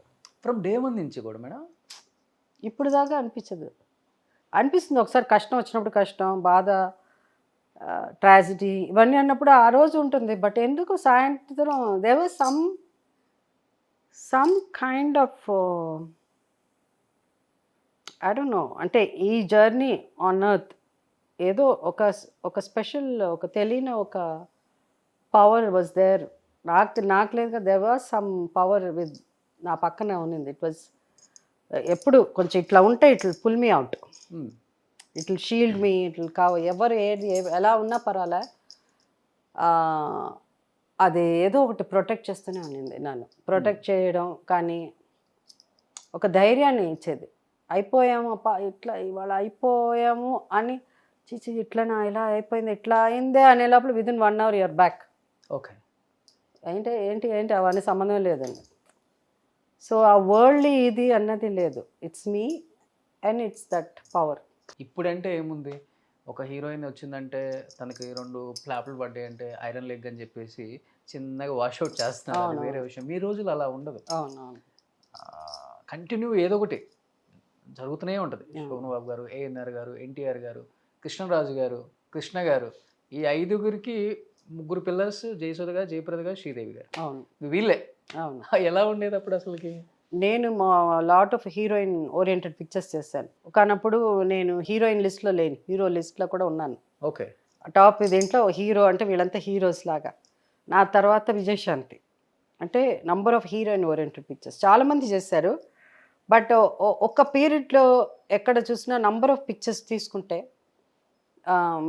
ఫ్రమ్ డే 1 నుంచి కూడా మేడం ఇప్పుడు దాకా అనిపిస్తుంది. ఒకసారి కష్టం వచ్చినప్పుడు కష్టం, బాధ, ట్రాజిడీ ఇవన్నీ అన్నప్పుడు ఆ రోజు ఉంటుంది. బట్ ఎందుకు సాయంత్రం there was some kind of I don't know, అంటే ఈ జర్నీ ఆన్ ఎర్త్ ఏదో ఒక స్పెషల్, ఒక తెలియని ఒక పవర్ వాజ్ దేర్. నాకు లేదు కదా, there was some power with నా పక్కనే ఉన్నింది. ఇట్ వాజ్ ఎప్పుడు కొంచెం ఇట్లా ఉంటే it will pull me out, it will shield me, it will ఎవరు ఏది ఎలా ఉన్నా పర్వాలే, అది ఏదో ఒకటి ప్రొటెక్ట్ చేస్తూనే ఉన్నింది నన్ను. ప్రొటెక్ట్ చేయడం కానీ ఒక ధైర్యాన్ని ఇచ్చేది. అయిపోయాము అప్ప, ఇట్లా ఇవాళ అయిపోయాము అని, చిచి ఇట్లనా, ఇలా అయిపోయింది, ఇట్లా అయిందే అనే లోపల 1 hour you are back. Okay. ఏంటి ఏంటి ఏంటి అవన్నీ సంబంధం లేదండి. సో ఆ వరల్డ్ ఇది అన్నది లేదు, it's me and it's that power. ఇప్పుడంటే ఏముంది, ఒక హీరోయిన్ వచ్చిందంటే తనకి 2 ఫ్లాప్లు పడ్డాయి అంటే ఐరన్ లెగ్ అని చెప్పేసి చిన్నగా వాష్అవుట్ చేస్తున్నారు, అది వేరే విషయం. మీ రోజులు అలా ఉండదు. అవునవును. కంటిన్యూ ఏదో ఒకటి జరుగుతూనే ఉంటుంది. శోభన్ బాబు గారు, ఏఎన్ఆర్ గారు, ఎన్టీఆర్ గారు, కృష్ణరాజు గారు, కృష్ణ గారు, ఈ 5గురికి 3 పిల్లర్స్, జయసుధ గారు, జయప్రద గారు, శ్రీదేవి గారు. అవును, వీళ్ళే. అవును. ఎలా ఉండేది అప్పుడు అసలుకి? నేను మా lot of heroine oriented pictures చేశాను. కానప్పుడు నేను హీరోయిన్ లిస్ట్లో లేను, హీరో లిస్ట్లో కూడా ఉన్నాను. ఓకే. టాప్ దీంట్లో హీరో అంటే వీళ్ళంతా హీరోస్ లాగా. నా తర్వాత విజయశాంతి, అంటే number of heroine oriented pictures చాలామంది చేశారు. బట్ ఒక్క పీరియడ్లో ఎక్కడ చూసినా నంబర్ ఆఫ్ పిక్చర్స్ తీసుకుంటే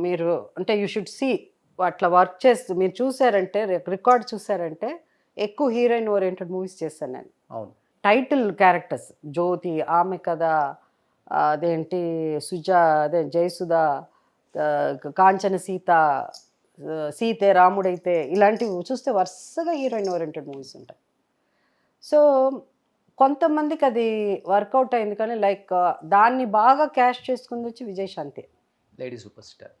మీరు అంటే యూ షుడ్ సీ, అట్లా వర్క్ చేస్తూ మీరు చూసారంటే, రికార్డ్ చూసారంటే ఎక్కువ హీరోయిన్ ఓరియంటెడ్ మూవీస్ చేశాను నేను. అవును. టైటిల్ క్యారెక్టర్స్, జ్యోతి, ఆమె కదా, అదేంటి అదే జయసుధ, కాంచన సీత, సీతే రాముడైతే, ఇలాంటివి చూస్తే వరుసగా హీరోయిన్ ఓరియంటెడ్ మూవీస్ ఉంటాయి. సో కొంతమందికి అది వర్కౌట్ అయింది, కానీ లైక్ దాన్ని బాగా క్యాష్ చేసుకుంది వచ్చి Vijayashanti, lady super star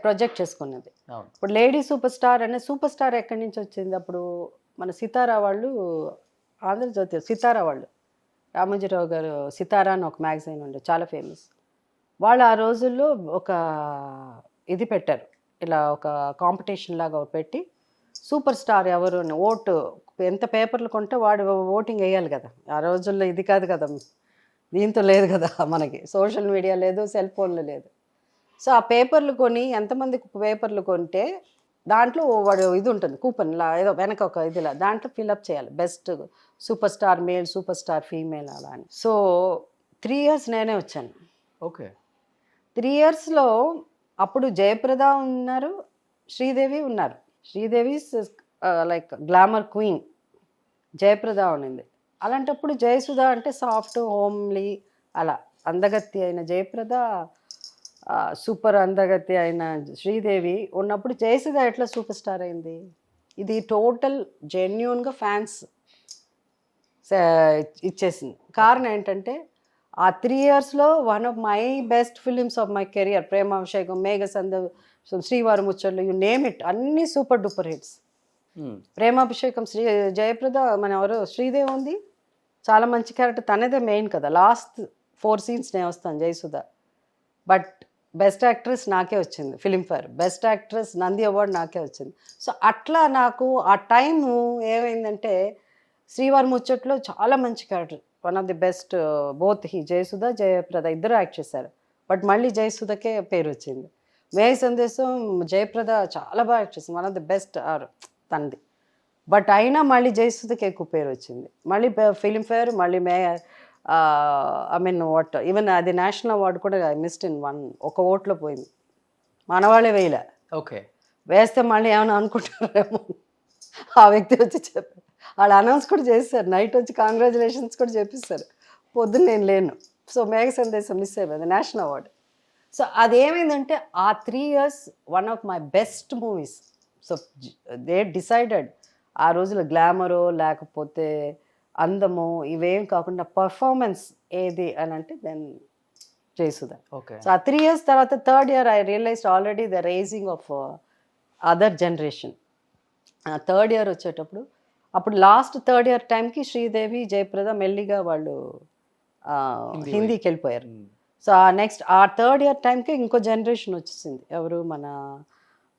project చేసుకున్నది. అవును. ఇప్పుడు లేడీ సూపర్ స్టార్ అనే సూపర్ స్టార్ ఎక్కడి నుంచి వచ్చింది? అప్పుడు మన సితారా వాళ్ళు, ఆంధ్రజ్యోతి సితారా వాళ్ళు, రామోజీరావు గారు సితారా అని ఒక మ్యాగజైన్ ఉండే, చాలా ఫేమస్. వాళ్ళు ఆ రోజుల్లో ఒక ఇది పెట్టారు, ఇలా ఒక కాంపిటీషన్ లాగా పెట్టి సూపర్ స్టార్ ఎవరు అని ఓటు, ఎంత పేపర్లు కొంటే వాడు ఓటింగ్ వేయాలి కదా. ఆ రోజుల్లో ఇది కాదు కదా, దీంతో లేదు కదా, మనకి సోషల్ మీడియా లేదు, సెల్ ఫోన్లు లేదు. సో ఆ పేపర్లు కొని, ఎంతమంది పేపర్లు కొంటే దాంట్లో వాడు ఇది ఉంటుంది కూపన్ లా, ఏదో వెనక ఒక ఇదిలా దాంట్లో ఫిల్అప్ చేయాలి, best super star male, super star female అలా అని. సో 3 years నేనే వచ్చాను. ఓకే. 3 yearsలో అప్పుడు జయప్రద ఉన్నారు, శ్రీదేవి ఉన్నారు. Sridevi like glamour queen, Jayaprada ఉండింది. అలాంటప్పుడు జయసుధ అంటే సాఫ్ట్ హోమ్లీ అలా అందగత్తి అయిన జయప్రద, సూపర్ అందగత్తి అయిన శ్రీదేవి ఉన్నప్పుడు జయసుధ ఎట్లా సూపర్ స్టార్ అయింది? ఇది టోటల్ జెన్యూన్గా ఫ్యాన్స్ ఇచ్చేసింది. కారణం ఏంటంటే ఆ 3 yearsలో one of my best films of my career, Premabhishekam, Meghasandesam, Srivari Muchatlu, you name it, అన్నీ super duper hits. Premabhishekam Jayaprada మన ఎవరు శ్రీదేవి ఉంది, చాలా మంచి క్యారెక్టర్, తనదే మెయిన్ కదా. లాస్ట్ 4 scenes నేను వస్తాను జయసుధ. బట్ బెస్ట్ యాక్ట్రెస్ నాకే వచ్చింది, Filmfare best actress Nandi award నాకే వచ్చింది. సో అట్లా నాకు ఆ టైము ఏమైందంటే, శ్రీవారి ముచ్చట్లో చాలా మంచి character, one of the best, both Jayasudha Jayaprada ఇద్దరు యాక్ట్ చేశారు. బట్ మళ్ళీ జయసుధకే పేరు వచ్చింది. మేఘ సందేశం జయప్రద చాలా బాగా యాక్ట్ చేసింది, వన్ ఆఫ్ ది బెస్ట్ తనది. బట్ అయినా మళ్ళీ జయసుధకి ఎక్కువ పేరు వచ్చింది. మళ్ళీ ఫిలింఫేర్, మళ్ళీ ఐ మీన్ వాట్, ఈవెన్ అది నేషనల్ అవార్డు కూడా ఐ మిస్డ్ ఇన్ ఒక ఓట్లో పోయింది. మనవాళ్ళే వేయలే. ఓకే. వేస్తే మళ్ళీ ఏమైనా అనుకుంటారేమో, ఆ వ్యక్తి వచ్చి చెప్పారు, వాళ్ళు అనౌన్స్ కూడా చేస్తారు, నైట్ వచ్చి కాంగ్రాచులేషన్స్ కూడా చెప్పిస్తారు, పొద్దున్న నేను లేను. సో మేఘ సందేశం మిస్ అయిపోయింది నేషనల్ అవార్డు. సో అదేమైందంటే ఆ 3 years one of my best movies. So they decided ఆ రోజుల గ్లామరో లేకపోతే అందము ఇవేం కాకుండా పర్ఫార్మెన్స్ ఏది అని అంటే దెన్ జయసుధ. ఓకే. సో ఆ 3 years తర్వాత 3rd year I realised already the rising of other generation. 3rd year వచ్చేటప్పుడు, అప్పుడు లాస్ట్ 3rd year టైంకి శ్రీదేవి జయప్రద మెల్లిగా వాళ్ళు హిందీకి వెళ్ళిపోయారు. సో ఆ నెక్స్ట్ ఆ 3rd year టైంకి ఇంకో జనరేషన్ వచ్చేసింది. ఎవరు మన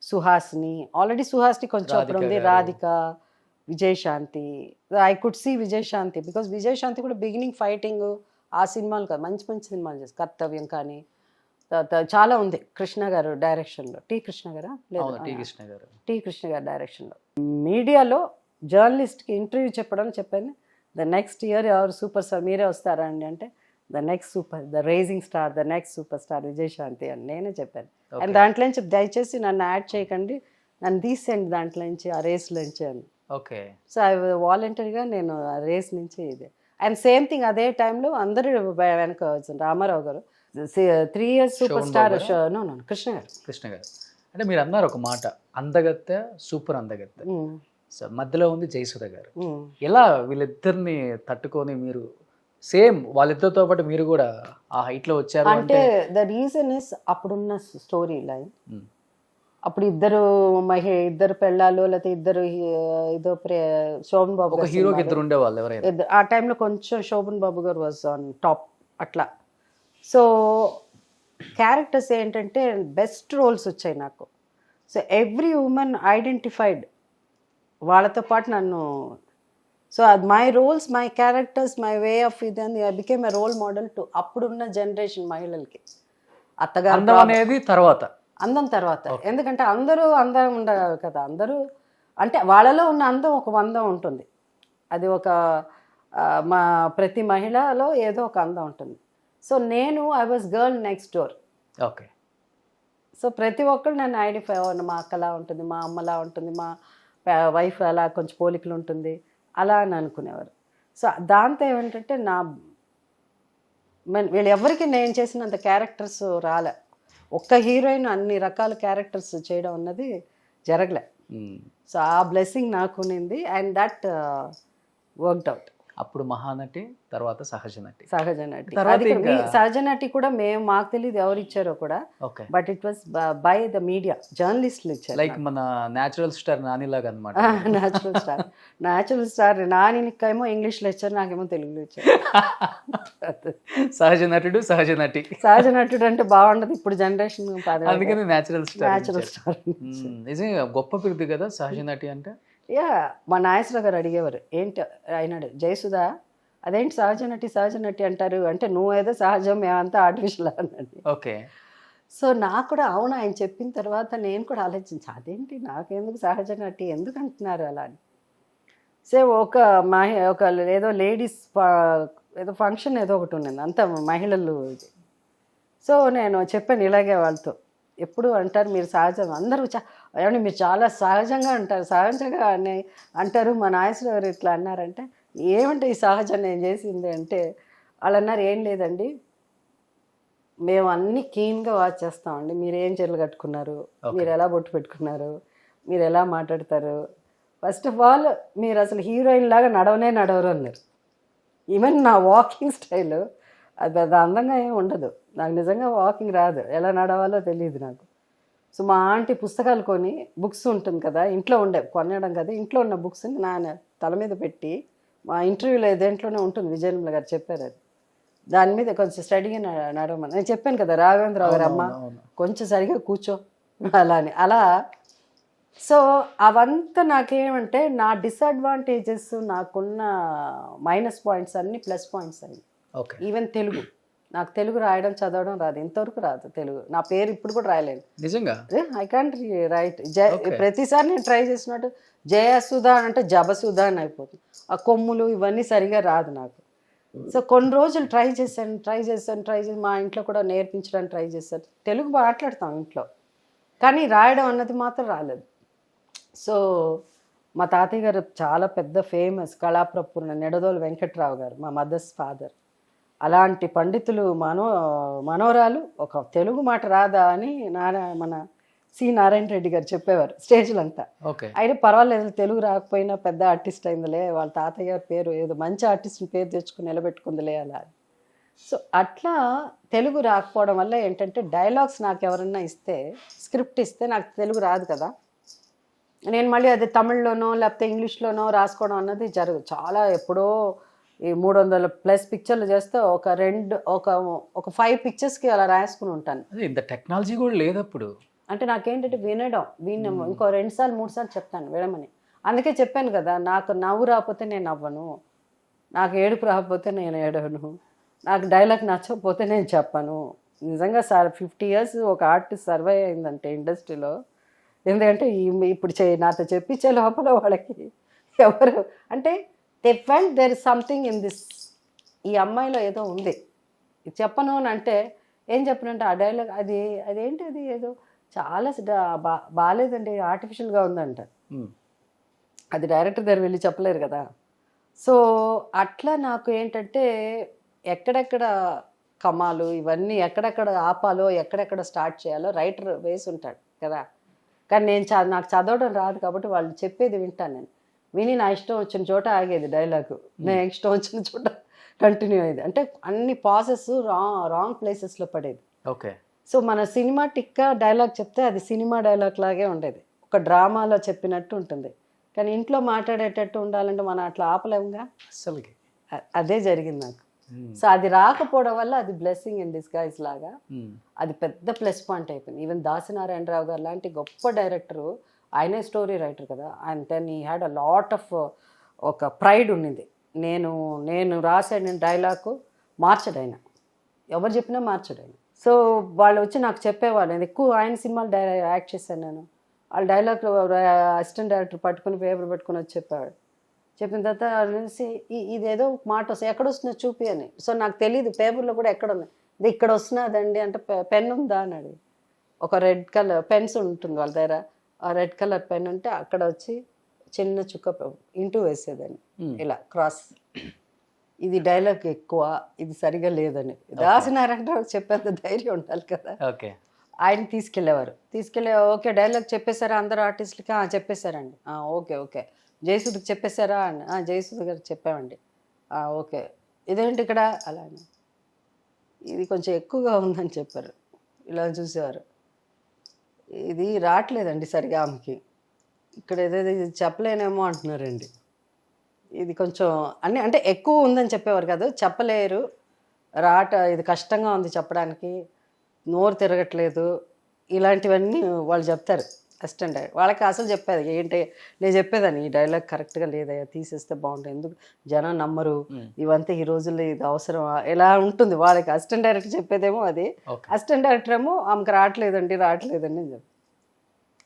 సుహాసిని, ఆల్రెడీ సుహాసిని కొంచెం అప్పుడు ఉంది, Radhika, Vijayashanti. I could see Vijayashanti because Vijayashanti కూడా బిగినింగ్ ఫైటింగ్ ఆ సినిమాలు కాదు, మంచి మంచి సినిమాలు చేసి కర్తవ్యం కానీ తర్వాత చాలా ఉంది కృష్ణ గారు డైరెక్షన్లో. టీ కృష్ణ గారా అవును, టీ కృష్ణ గారు. టీ కృష్ణ గారు డైరెక్షన్లో. మీడియాలో జర్నలిస్ట్కి ఇంటర్వ్యూ చెప్పాను, ద నెక్స్ట్ ఇయర్ ఎవరు సూపర్ స్టార్ మీరే వస్తారా అండి అంటే the rising star, the next super star Vijayashanti అని నేనే చెప్పాను. అండ్ దాంట్లోంచి దయచేసి నన్ను యాడ్ చేయకండి, నన్ను తీసేయండి దాంట్లోంచి, ఆ రేస్లోంచి అని. ఓకే. సో వాలంటరీగా నేను ఆ రేస్ నుంచి ఇది. అండ్ సేమ్ థింగ్ అదే టైంలో అందరూ వెనక వచ్చింది. రామారావు గారు 3 years super star no Krishna గారు. కృష్ణ గారు అంటే మీరు అన్నారు ఒక మాట, అందగత్తె సూపర్ అందగత్తె. సో మధ్యలో ఉంది జయసుధ గారు. ఎలా వీళ్ళిద్దరిని తట్టుకొని మీరు సేమ్ వాళ్ళిద్దరితో పాటు మీరు కూడా ఆ హైట్ లో వచ్చారు అంటే ద రీజన్ ఇస్ అప్పుడున్న స్టోరీ లైన్. అప్పుడు ఇద్దరు పెళ్ళాలు లేకపోతే ఇద్దరు ఏదో శోభన్ బాబు ఒక హీరోకి ఇద్దరు ఉండేవాళ్ళు ఎవరైనా ఆ టైంలో కొంచెం శోభన్ బాబు గారు వాజ్ ఆన్ టాప్ అట్లా. సో క్యారెక్టర్స్ ఏంటంటే బెస్ట్ రోల్స్ వచ్చాయి నాకు. సో ఎవ్రీ ఉమెన్ ఐడెంటిఫైడ్ వాళ్ళతో పాటు నన్ను. So my roles, my characters, my way of ఇది అని I became a role model to అప్పుడున్న జనరేషన్ మహిళలకి. అత్తగారు అనేది తర్వాత అందం తర్వాత, ఎందుకంటే అందరూ అందం ఉండరు కదా, అందరూ అంటే వాళ్ళలో ఉన్న అందం ఒక అందం ఉంటుంది. అది ఒక మా ప్రతి మహిళలో ఏదో ఒక అందం ఉంటుంది. సో నేను I was girl next door. Okay. So ప్రతి ఒక్కరు నన్ను ఐడెంటిఫై అవ్వండి, మా అక్కలా ఉంటుంది, మా అమ్మలా ఉంటుంది, మా వైఫ్ అలా కొంచెం పోలికలు ఉంటుంది అలా అని అనుకునేవారు. సో దాంతో ఏమిటంటే వీళ్ళు ఎవరికి నేను చేసినంత క్యారెక్టర్స్ రాలే. ఒక్క హీరోయిన్ అన్ని రకాల క్యారెక్టర్స్ చేయడం అన్నది జరగలే. సో ఆ బ్లెస్సింగ్ నాకు ఉన్నింది అండ్ దట్ వర్క్డ్ అవుట్. అప్పుడు మహానటి, తర్వాత సహజ నటి. సహజ నటి కూడా మాకు తెలియదు ఎవరు ఇచ్చారో కూడా, but it was by the media, జర్నలిస్టులు ఇచ్చారు. లైక్ మన న్యాచురల్ స్టార్ నాని లాగా అనమాట. న్యాచురల్ స్టార్ నానికేమో ఇంగ్లీష్ లో ఇచ్చారు, నాకేమో తెలుగులో ఇచ్చారు. సహజ నటుడు, సహజ నటి. సహజ నటుడు అంటే బాగుండదు ఇప్పుడు జనరేషన్, అందుకని న్యాచురల్ స్టార్. నిజంగా గొప్ప పిలుపు కదా సహజ నటి అంటే. మా నాగేశ్వరరావు గారు అడిగేవారు, ఏంటి అయినాడు జయసుధ అదేంటి సహజ నటి అంటారు అంటే, నువ్వేదో సహజం మేమంతా ఆర్టిఫిషియల్ అన్నది. ఓకే. సో నాకు కూడా అవును ఆయన చెప్పిన తర్వాత నేను కూడా ఆలోచించి అదేంటి నాకెందుకు సహజ నటి ఎందుకు అంటున్నారు అలా అని. సో ఒక ఏదో లేడీస్ ఏదో ఫంక్షన్ ఏదో ఒకటి ఉన్నది అంత మహిళలు. సో నేను చెప్పాను ఇలాగే వాళ్ళతో, ఎప్పుడు అంటారు మీరు సహజం, అందరూ ఏమంటే మీరు చాలా సహజంగా సహజంగా అంటారు. మా నాయకులు ఎవరు ఇట్లా అన్నారంటే, ఏమంటే ఈ సహజం నేను చేసింది అంటే, వాళ్ళు అన్నారు ఏం లేదండి మేము అన్నీ క్లీన్గా వాచ్ చేస్తామండి, మీరు ఏం చీరలు కట్టుకున్నారు, మీరు ఎలా బొట్టు పెట్టుకున్నారు, మీరు ఎలా మాట్లాడతారు, ఫస్ట్ ఆఫ్ ఆల్ మీరు అసలు హీరోయిన్ లాగా నడవరు అన్నారు. ఈవెన్ నా వాకింగ్ స్టైల్ అది అందంగా ఏమి ఉండదు, నాకు నిజంగా వాకింగ్ రాదు, ఎలా నడవాలో తెలియదు నాకు. సో మా ఆంటీ పుస్తకాలు కొని, బుక్స్ ఉంటుంది కదా ఇంట్లో కొనడం కదా, ఇంట్లో ఉన్న బుక్స్ని నా తల మీద పెట్టి, మా ఇంటర్వ్యూలో దేంట్లోనే ఉంటుంది, విజయనిర్మల గారు చెప్పారు అది, దాని మీద కొంచెం స్టడీగా నడవమని. నేను చెప్పాను కదా రాఘవేంద్రరావు గారు అమ్మ కొంచెం సరిగా కూర్చో అలా. సో అవంతా నాకేమంటే నా డిసడ్వాంటేజెస్, నాకున్న మైనస్ పాయింట్స్ అన్నీ ప్లస్ పాయింట్స్ అయ్యి. ఈవెన్ నాకు తెలుగు రాయడం చదవడం రాదు, ఇంతవరకు రాదు తెలుగు. నా పేరు ఇప్పుడు కూడా రాయలేను నిజంగా. I can't right. ప్రతిసారి నేను ట్రై చేసినట్టు జయసుధ అంటే జబసుధ అని అయిపోతుంది. ఆ కొమ్ములు ఇవన్నీ సరిగా రాదు నాకు. సో కొన్ని రోజులు ట్రై చేసి మా ఇంట్లో కూడా నేర్పించడానికి ట్రై చేశాను. తెలుగు మాట్లాడతాం ఇంట్లో, కానీ రాయడం అన్నది మాత్రం రాలేదు. సో మా తాతయ్య గారు చాలా పెద్ద ఫేమస్ కళాప్రపూర్ణ నెడదోలు వెంకట్రావు గారు, మా మదర్స్ ఫాదర్. అలాంటి పండితులు మనోరాలు ఒక తెలుగు మాట రాదా అని మన సి నారాయణ రెడ్డి గారు చెప్పేవారు స్టేజ్లంతా. అయితే పర్వాలేదు తెలుగు రాకపోయినా పెద్ద ఆర్టిస్ట్ అయిందిలే, వాళ్ళ తాతయ్య గారి పేరు ఏదో మంచి ఆర్టిస్ట్ పేరు తెచ్చుకుని నిలబెట్టుకుందిలే అలా. సో అట్లా తెలుగు రాకపోవడం వల్ల ఏంటంటే డైలాగ్స్ నాకు ఎవరన్నా ఇస్తే, స్క్రిప్ట్ ఇస్తే నాకు తెలుగు రాదు కదా, నేను మళ్ళీ అది తమిళ్లోనో లేకపోతే ఇంగ్లీష్లోనో రాసుకోవడం అన్నది జరగదు. చాలా ఎప్పుడో ఈ 300+ పిక్చర్లు చేస్తే ఒక 5 పిక్చర్స్కి అలా రాసుకుని ఉంటాను. ఇంత టెక్నాలజీ కూడా లేదు అప్పుడు. అంటే నాకేంటంటే వినడం ఇంకో 2 సార్లు 3 సార్లు చెప్తాను వినమని. అందుకే చెప్పాను కదా, నాకు నవ్వు రాకపోతే నేను నవ్వను, నాకు ఏడుపు రాకపోతే నేను ఏడవను, నాకు డైలాగ్ నచ్చకపోతే నేను చెప్పను. నిజంగా సార్ 50 years ఒక ఆర్టిస్ట్ సర్వే అయిందంటే ఇండస్ట్రీలో. ఎందుకంటే ఇప్పుడు నాతో చెప్పించే లోపల వాళ్ళకి ఎవరు అంటే they felt there is something in this, ఈ అమ్మాయిలో ఏదో ఉంది, ఇది చెప్పను అని అంటే ఏం చెప్పనంటే ఆ డైలాగ్ అదేంటి అది ఏదో చాలా బాగాలేదండి, ఆర్టిఫిషియల్గా ఉందంట. అది డైరెక్టర్ దగ్గర వెళ్ళి చెప్పలేరు కదా. సో అట్లా నాకు ఏంటంటే ఎక్కడెక్కడ కమాలు ఇవన్నీ ఎక్కడెక్కడ ఆపాలో ఎక్కడెక్కడ స్టార్ట్ చేయాలో రైటర్ వేసి ఉంటాడు కదా. కానీ నాకు చదవడం రాదు కాబట్టి వాళ్ళు చెప్పేది వింటాను. నేను విని నా ఇష్టం వచ్చిన చోట ఆగేది డైలాగు, నేను ఇష్టం వచ్చిన చోట కంటిన్యూ అయ్యేది. అంటే అన్ని పాసెస్ రాంగ్ ప్లేసెస్లో పడేది. ఓకే. సో మన సినిమాటిక్గా డైలాగ్ చెప్తే అది సినిమా డైలాగ్ లాగే ఉండేది, ఒక డ్రామాలో చెప్పినట్టు ఉంటుంది. కానీ ఇంట్లో మాట్లాడేటట్టు ఉండాలంటే మనం అట్లా ఆపలేముగా అసలుకి. అదే జరిగింది నాకు. సో అది రాకపోవడం వల్ల అది బ్లెస్సింగ్ ఇన్ డిస్గైజ్ లాగా అది పెద్ద ప్లస్ పాయింట్ అయిపోయింది. ఈవెన్ దాసనారాయణరావు గారు లాంటి గొప్ప డైరెక్టరు, ఆయనే స్టోరీ రైటర్ కదా, and then he had a lot of ఒక ప్రైడ్ ఉండింది. నేను రాసాను డైలాగ్ మార్చడు ఆయన, ఎవరు చెప్పినా మార్చడు ఆయన. సో వాళ్ళు వచ్చి నాకు చెప్పేవాళ్ళు, నేను ఎక్కువ ఆయన సినిమాలు యాక్ట్ చేశాను నేను. వాళ్ళ డైలాగ్ అసిస్టెంట్ డైరెక్టర్ పట్టుకుని పేపర్ పట్టుకుని వచ్చి చెప్పేవాడు. చెప్పిన తర్వాత అనేసి ఇదేదో మాట వస్తుంది, ఎక్కడ వస్తుందో చూపి అని. సో నాకు తెలియదు పేపర్లో కూడా ఎక్కడ ఉంది, ఇది ఇక్కడ వస్తున్నదండి అంటే పెన్ ఉందా అని. ఒక రెడ్ కలర్ పెన్స్ ఉంటుంది వాళ్ళ దగ్గర, ఆ రెడ్ కలర్ పెన్ ఉంటే అక్కడ వచ్చి చిన్న చుక్క ఇంటూ వేసేదని ఇలా క్రాస్. ఇది డైలాగ్ ఎక్కువ, ఇది సరిగా లేదని దాసనారాయణరావు చెప్పేంత ధైర్యం ఉండాలి కదా. ఓకే. ఆయన తీసుకెళ్ళి ఓకే డైలాగ్ చెప్పేశారా అందరు ఆర్టిస్టులకి? చెప్పేశారండి. ఓకే జయసుధకి చెప్పేశారా అని? జయసుధ గారు చెప్పామండి. ఓకే ఇదేంటి ఇక్కడ అలా అని, ఇది కొంచెం ఎక్కువగా ఉందని చెప్పారు. ఇలా చూసేవారు, ఇది రావట్లేదండి సరిగా ఆమెకి, ఇక్కడ ఏదైతే ఇది చెప్పలేనేమో అంటున్నారండి, ఇది కొంచెం అన్నీ అంటే ఎక్కువ ఉందని చెప్పేవారు కాదు, చెప్పలేరు ఇది కష్టంగా ఉంది చెప్పడానికి, నోరు తిరగట్లేదు, ఇలాంటివన్నీ వాళ్ళు చెప్తారు అసిస్టెంట్. వాళ్ళకి అసలు చెప్పేది ఏంటి, నేను చెప్పేదాన్ని ఈ డైలాగ్ కరెక్ట్గా లేదయ్యా, తీసేస్తే బాగుంటుంది, ఎందుకు జనం నమ్మరు, ఇవంతా ఈ రోజుల్లో ఇది అవసరం, ఎలా ఉంటుంది వాళ్ళకి. అసిస్టెంట్ డైరెక్టర్ చెప్పేదేమో అది, అసిస్టెంట్ డైరెక్టర్ ఏమో ఆమెకు రావట్లేదండి అని చెప్పి,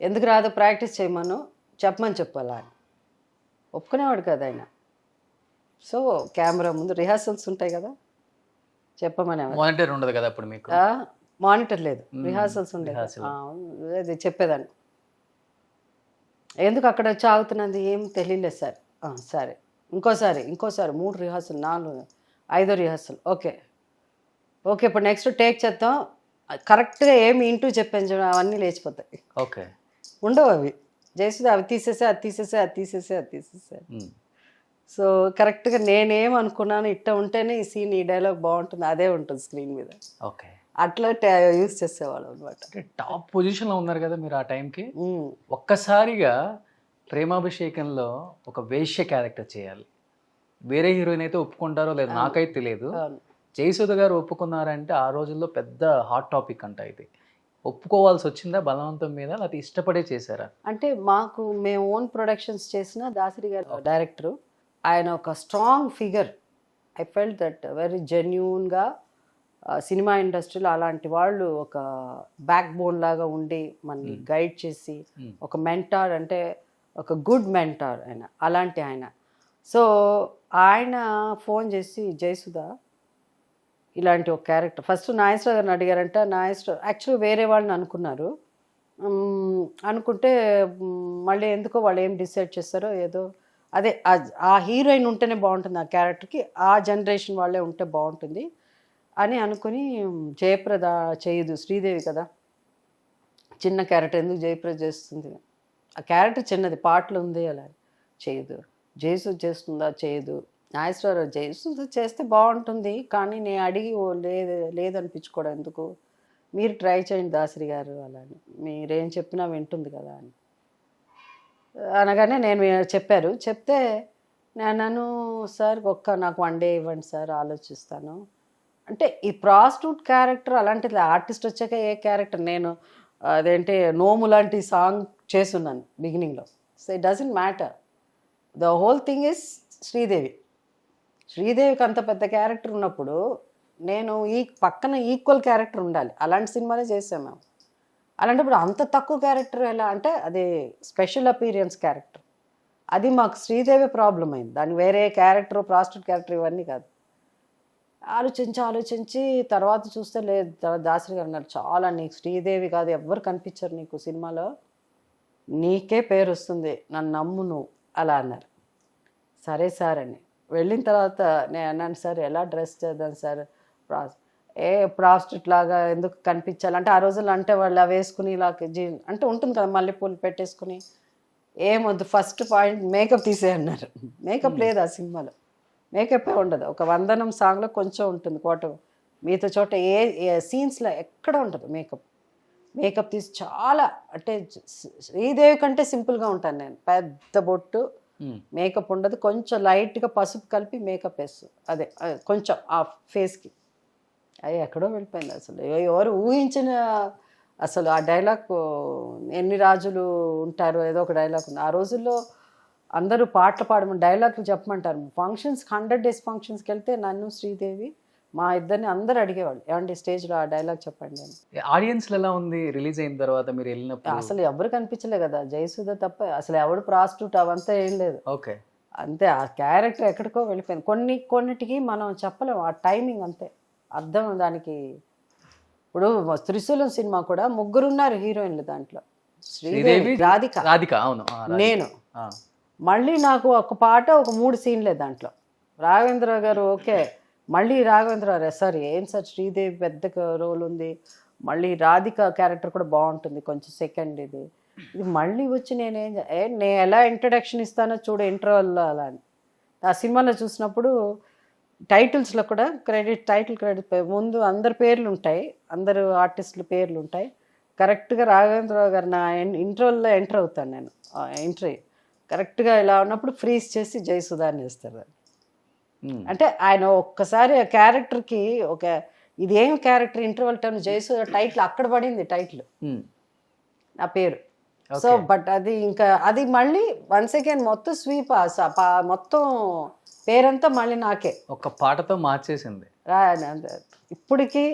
ఎందుకు రాదు ప్రాక్టీస్ చేయమను, చెప్పమని చెప్పాలా అని ఒప్పుకునేవాడు కదా ఆయన. సో కెమెరా ముందు రిహార్సల్స్ ఉంటాయి కదా, చెప్పమని. మానిటర్ ఉండదు కదా అప్పుడు మీకు? మానిటర్ లేదు, రిహార్సల్స్ ఉండేది. అది చెప్పేదాన్ని, ఎందుకు అక్కడ వచ్చి ఆగుతున్నది ఏం తెలియలేదు సార్. సరే ఇంకోసారి 3 రిహార్సల్ 4 5 రిహార్సల్ ఓకే ఇప్పుడు నెక్స్ట్ టేక్ చేద్దాం, కరెక్ట్గా ఏమి ఇంటూ చెప్పాను అవన్నీ లేచిపోతాయి. ఓకే. ఉండవు అవి, జయసుధ అవి తీసేసే. సో కరెక్ట్గా నేనేమనుకున్నాను ఇట్ట ఉంటేనే ఈ సీన్ ఈ డైలాగ్ బాగుంటుంది, అదే ఉంటుంది స్క్రీన్ మీద. ఓకే. అట్లా యూజ్ చేసేవాళ్ళు అనమాట. టాప్ పొజిషన్లో ఉన్నారు కదా మీరు ఆ టైంకి. ఒక్కసారిగా ప్రేమాభిషేకంలో ఒక వేశ్య క్యారెక్టర్ చేయాలి, వేరే హీరోయిన్ అయితే ఒప్పుకుంటారో లేదో నాకైతే తెలియదు. జయసుధ గారు ఒప్పుకున్నారంటే ఆ రోజుల్లో పెద్ద హాట్ టాపిక్ అంట. ఇది ఒప్పుకోవాల్సి వచ్చిందా బలవంతం మీద, లేకపోతే ఇష్టపడే చేశారా? అంటే మేము ఓన్ ప్రొడక్షన్స్ చేసిన దాసరి గారు డైరెక్టరు, ఆయన ఒక strong figure. I felt that very జెన్యూన్గా సినిమా ఇండస్ట్రీలో అలాంటి వాళ్ళు ఒక బ్యాక్ బోన్ లాగా ఉండి మనని గైడ్ చేసి ఒక మెంటార్, అంటే ఒక గుడ్ మెంటార్ ఆయన, అలాంటి ఆయన. సో ఆయన ఫోన్ చేసి జయసుధ ఇలాంటి ఒక క్యారెక్టర్, ఫస్ట్ నాగేశ్వర గారిని అడిగారంట. నాగేశ్వర యాక్చువల్గా వేరే వాళ్ళని అనుకుంటే మళ్ళీ ఎందుకో వాళ్ళు ఏం డిసైడ్ చేస్తారో ఏదో, అదే ఆ హీరోయిన్ ఉంటేనే బాగుంటుంది ఆ క్యారెక్టర్కి, ఆ జనరేషన్ వాళ్ళే ఉంటే బాగుంటుంది అని అనుకుని జయప్రద చేయదు, శ్రీదేవి కదా చిన్న క్యారెక్టర్, ఎందుకు జయప్రద చేస్తుంది, ఆ క్యారెక్టర్ చిన్నది పాటలు ఉంది అలా చేయదు. జయసుధ చేస్తుందా? చేయదు. నాగేశ్వరరావు జయసుధ చేస్తే బాగుంటుంది కానీ నేను అడిగి లేదనిపించుకోవడం ఎందుకు, మీరు ట్రై చేయండి దాసరి గారు అలా అని, మీరేం చెప్పినా వింటుంది కదా అని అనగానే చెప్తే నేను సార్ నాకు 1 day ఇవ్వండి సార్ ఆలోచిస్తాను అంటే. ఈ ప్రాస్టిట్యూట్ క్యారెక్టర్ అలాంటిది, ఆర్టిస్ట్ వచ్చాక ఏ క్యారెక్టర్, నేను అదేంటి నోము లాంటి సాంగ్ చేస్తున్నాను బిగినింగ్లో. So it doesn't matter, the whole thing is శ్రీదేవికి అంత పెద్ద క్యారెక్టర్ ఉన్నప్పుడు నేను ఈ పక్కన ఈక్వల్ క్యారెక్టర్ ఉండాలి, అలాంటి సినిమాలే చేసాం మేము. అలాంటప్పుడు అంత తక్కువ క్యారెక్టర్ ఎలా అంటే అది స్పెషల్ అపీరియన్స్ క్యారెక్టర్, అది మాకు శ్రీదేవి ప్రాబ్లం అయింది. దాని వేరే క్యారెక్టర్, ప్రాస్టిట్యూట్ క్యారెక్టర్ ఇవన్నీ కాదు. ఆలోచించి తర్వాత చూస్తే లేదు, దాసరి గారు అన్నారు చాలా, నీకు శ్రీదేవి కాదు ఎవ్వరు కనిపించరు నీకు సినిమాలో, నీకే పేరు వస్తుంది, నన్ను నమ్ము నువ్వు అలా అన్నారు. సరే సార్ అని వెళ్ళిన తర్వాత నేను అన్నాను, సార్ ఎలా డ్రెస్ చేద్దాం సార్, ప్రాస్టిట్యూట్ లాగా ఎందుకు కనిపించాలంటే ఆ రోజుల్లో అంటే వాళ్ళు అవి వేసుకుని ఇలా అంటే ఉంటుంది కదా మల్లెపూలు పెట్టేసుకుని, ఏమొద్దు ఫస్ట్ పాయింట్ మేకప్ తీసే అన్నారు. మేకప్ లేదు ఆ సినిమాలో, మేకప్ ఉండదు. ఒక వందనం సాంగ్లో కొంచెం ఉంటుంది కోట, మిగతా చోట ఏ సీన్స్లో ఎక్కడ ఉండదు మేకప్ తీసి చాలా అంటే శ్రీదేవి కంటే సింపుల్గా ఉంటాను నేను. పెద్ద బొట్టు, మేకప్ ఉండదు, కొంచెం లైట్గా పసుపు కలిపి మేకప్ వేస్తుంది, అదే కొంచెం ఆ ఫేస్కి. అది ఎక్కడో వెళ్ళిపోయింది అసలు, ఎవరు ఊహించిన అసలు ఆ డైలాగ్, ఎన్ని రాజులు ఉంటారు ఏదో ఒక డైలాగ్ ఉంది. ఆ రోజుల్లో అందరూ పాటలు పాడమని డైలాగులు చెప్పమంటారు. 100 days ఫంక్షన్స్కి వెళ్తే నన్ను శ్రీదేవి మా ఇద్దరిని అందరూ అడిగేవాళ్ళు, ఏమంటే స్టేజ్లో ఆ డైలాగ్ చెప్పండి అని. ఆడియన్స్లో ఎలా ఉంది రిలీజ్ అయిన తర్వాత మీరు వెళ్ళినప్పుడు? అసలు ఎవరు కనిపించలే కదా, జయసుధ తప్ప అసలు ఎవడు ప్రాస్టిట్యూట్ అవంతా ఏం లేదు. ఓకే, అంతే ఆ క్యారెక్టర్ ఎక్కడికో వెళ్ళిపోయింది. కొన్నిటికి మనం చెప్పలేము, ఆ టైమింగ్ అంతే అర్థం దానికి. ఇప్పుడు త్రిశూలం సినిమా కూడా 3 ఉన్నారు హీరోయిన్లు, దాంట్లో శ్రీదేవి, రాధిక అవును, నేను. మళ్ళీ నాకు ఒక పాట ఒక 3 సీన్లే దాంట్లో. రాఘవేంద్ర గారు ఓకే, మళ్ళీ రాఘవేంద్ర సార్ ఏం సార్ శ్రీదేవి పెద్ద రోల్ ఉంది, మళ్ళీ రాధిక క్యారెక్టర్ కూడా బాగుంటుంది కొంచెం సెకండ్ ఇది మళ్ళీ వచ్చి నేను ఎలా ఇంట్రడక్షన్ ఇస్తానో చూడు ఇంటర్వెల్లో అలా అని. ఆ సినిమాలో చూసినప్పుడు టైటిల్స్లో కూడా టైటిల్ క్రెడిట్ ముందు అందరి పేర్లు ఉంటాయి, అందరు ఆర్టిస్టుల పేర్లు ఉంటాయి. కరెక్ట్గా రాఘవేంద్రరావు గారు నా ఇంటర్వెల్లో ఎంటర్ అవుతాను నేను, ఎంట్రీ కరెక్ట్గా ఇలా ఉన్నప్పుడు ఫ్రీజ్ చేసి జయసుధాన్ని వేస్తారు. అంటే ఆయన ఒక్కసారి ఆ క్యారెక్టర్కి ఒక ఇదేం character interval time Jayasudha title అక్కడ పడింది, టైటిల్ నా పేరు. సో బట్ అది ఇంకా అది మళ్ళీ వన్స్ అగైన్ మొత్తం స్వీప్, మొత్తం పేరంతా మళ్ళీ నాకే ఒక పాటతో మార్చేసింది. ఇప్పటికీ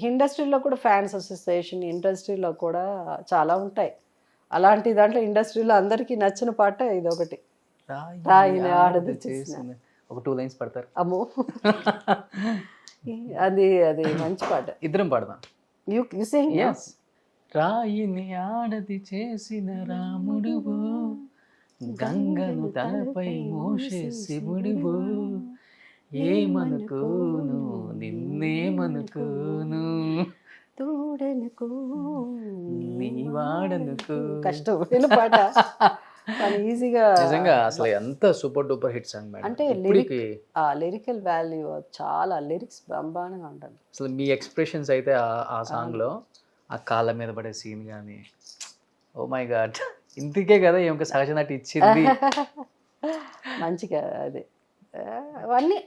ఇండస్ట్రీలో కూడా ఫ్యాన్స్ అసోసియేషన్, ఇండస్ట్రీలో కూడా చాలా ఉంటాయి. అలాంటి దాంట్లో ఇండస్ట్రీలో అందరికీ నచ్చిన పాట ఇది ఒకటి, రాయిని ఆడది చేసింది. ఒక 2 lines పడతారు? అమ్మో అది మంచి పాట, ఇద్దరం పాడదాం. You sing. yes. రాయిని ఆడది చేసిన రాముడువో, గంగను తలపై మోసే శివుడువో, ఏమనుకోను నిన్నేమనుకోను, తోడనుకో నీ వాడనుకో. కష్టం పాట ఈజీగా. నిజంగా అసలు ఎంత super duper hit song madam. అంటే లిరికల్ వాల్యూ చాలా, లిరిక్స్ బ్రహ్మాండంగా ఉంటుంది. అసలు మీ ఎక్స్ప్రెషన్స్ అయితే ఆ సాంగ్ లో ఆ కాళ్ళ మీద పడే సీన్ కానీ, ఓ మై గాడ్, ఇందుకే కదా ఏమో సహజ నటి ఇచ్చింది. మంచిగా అది అవన్నీ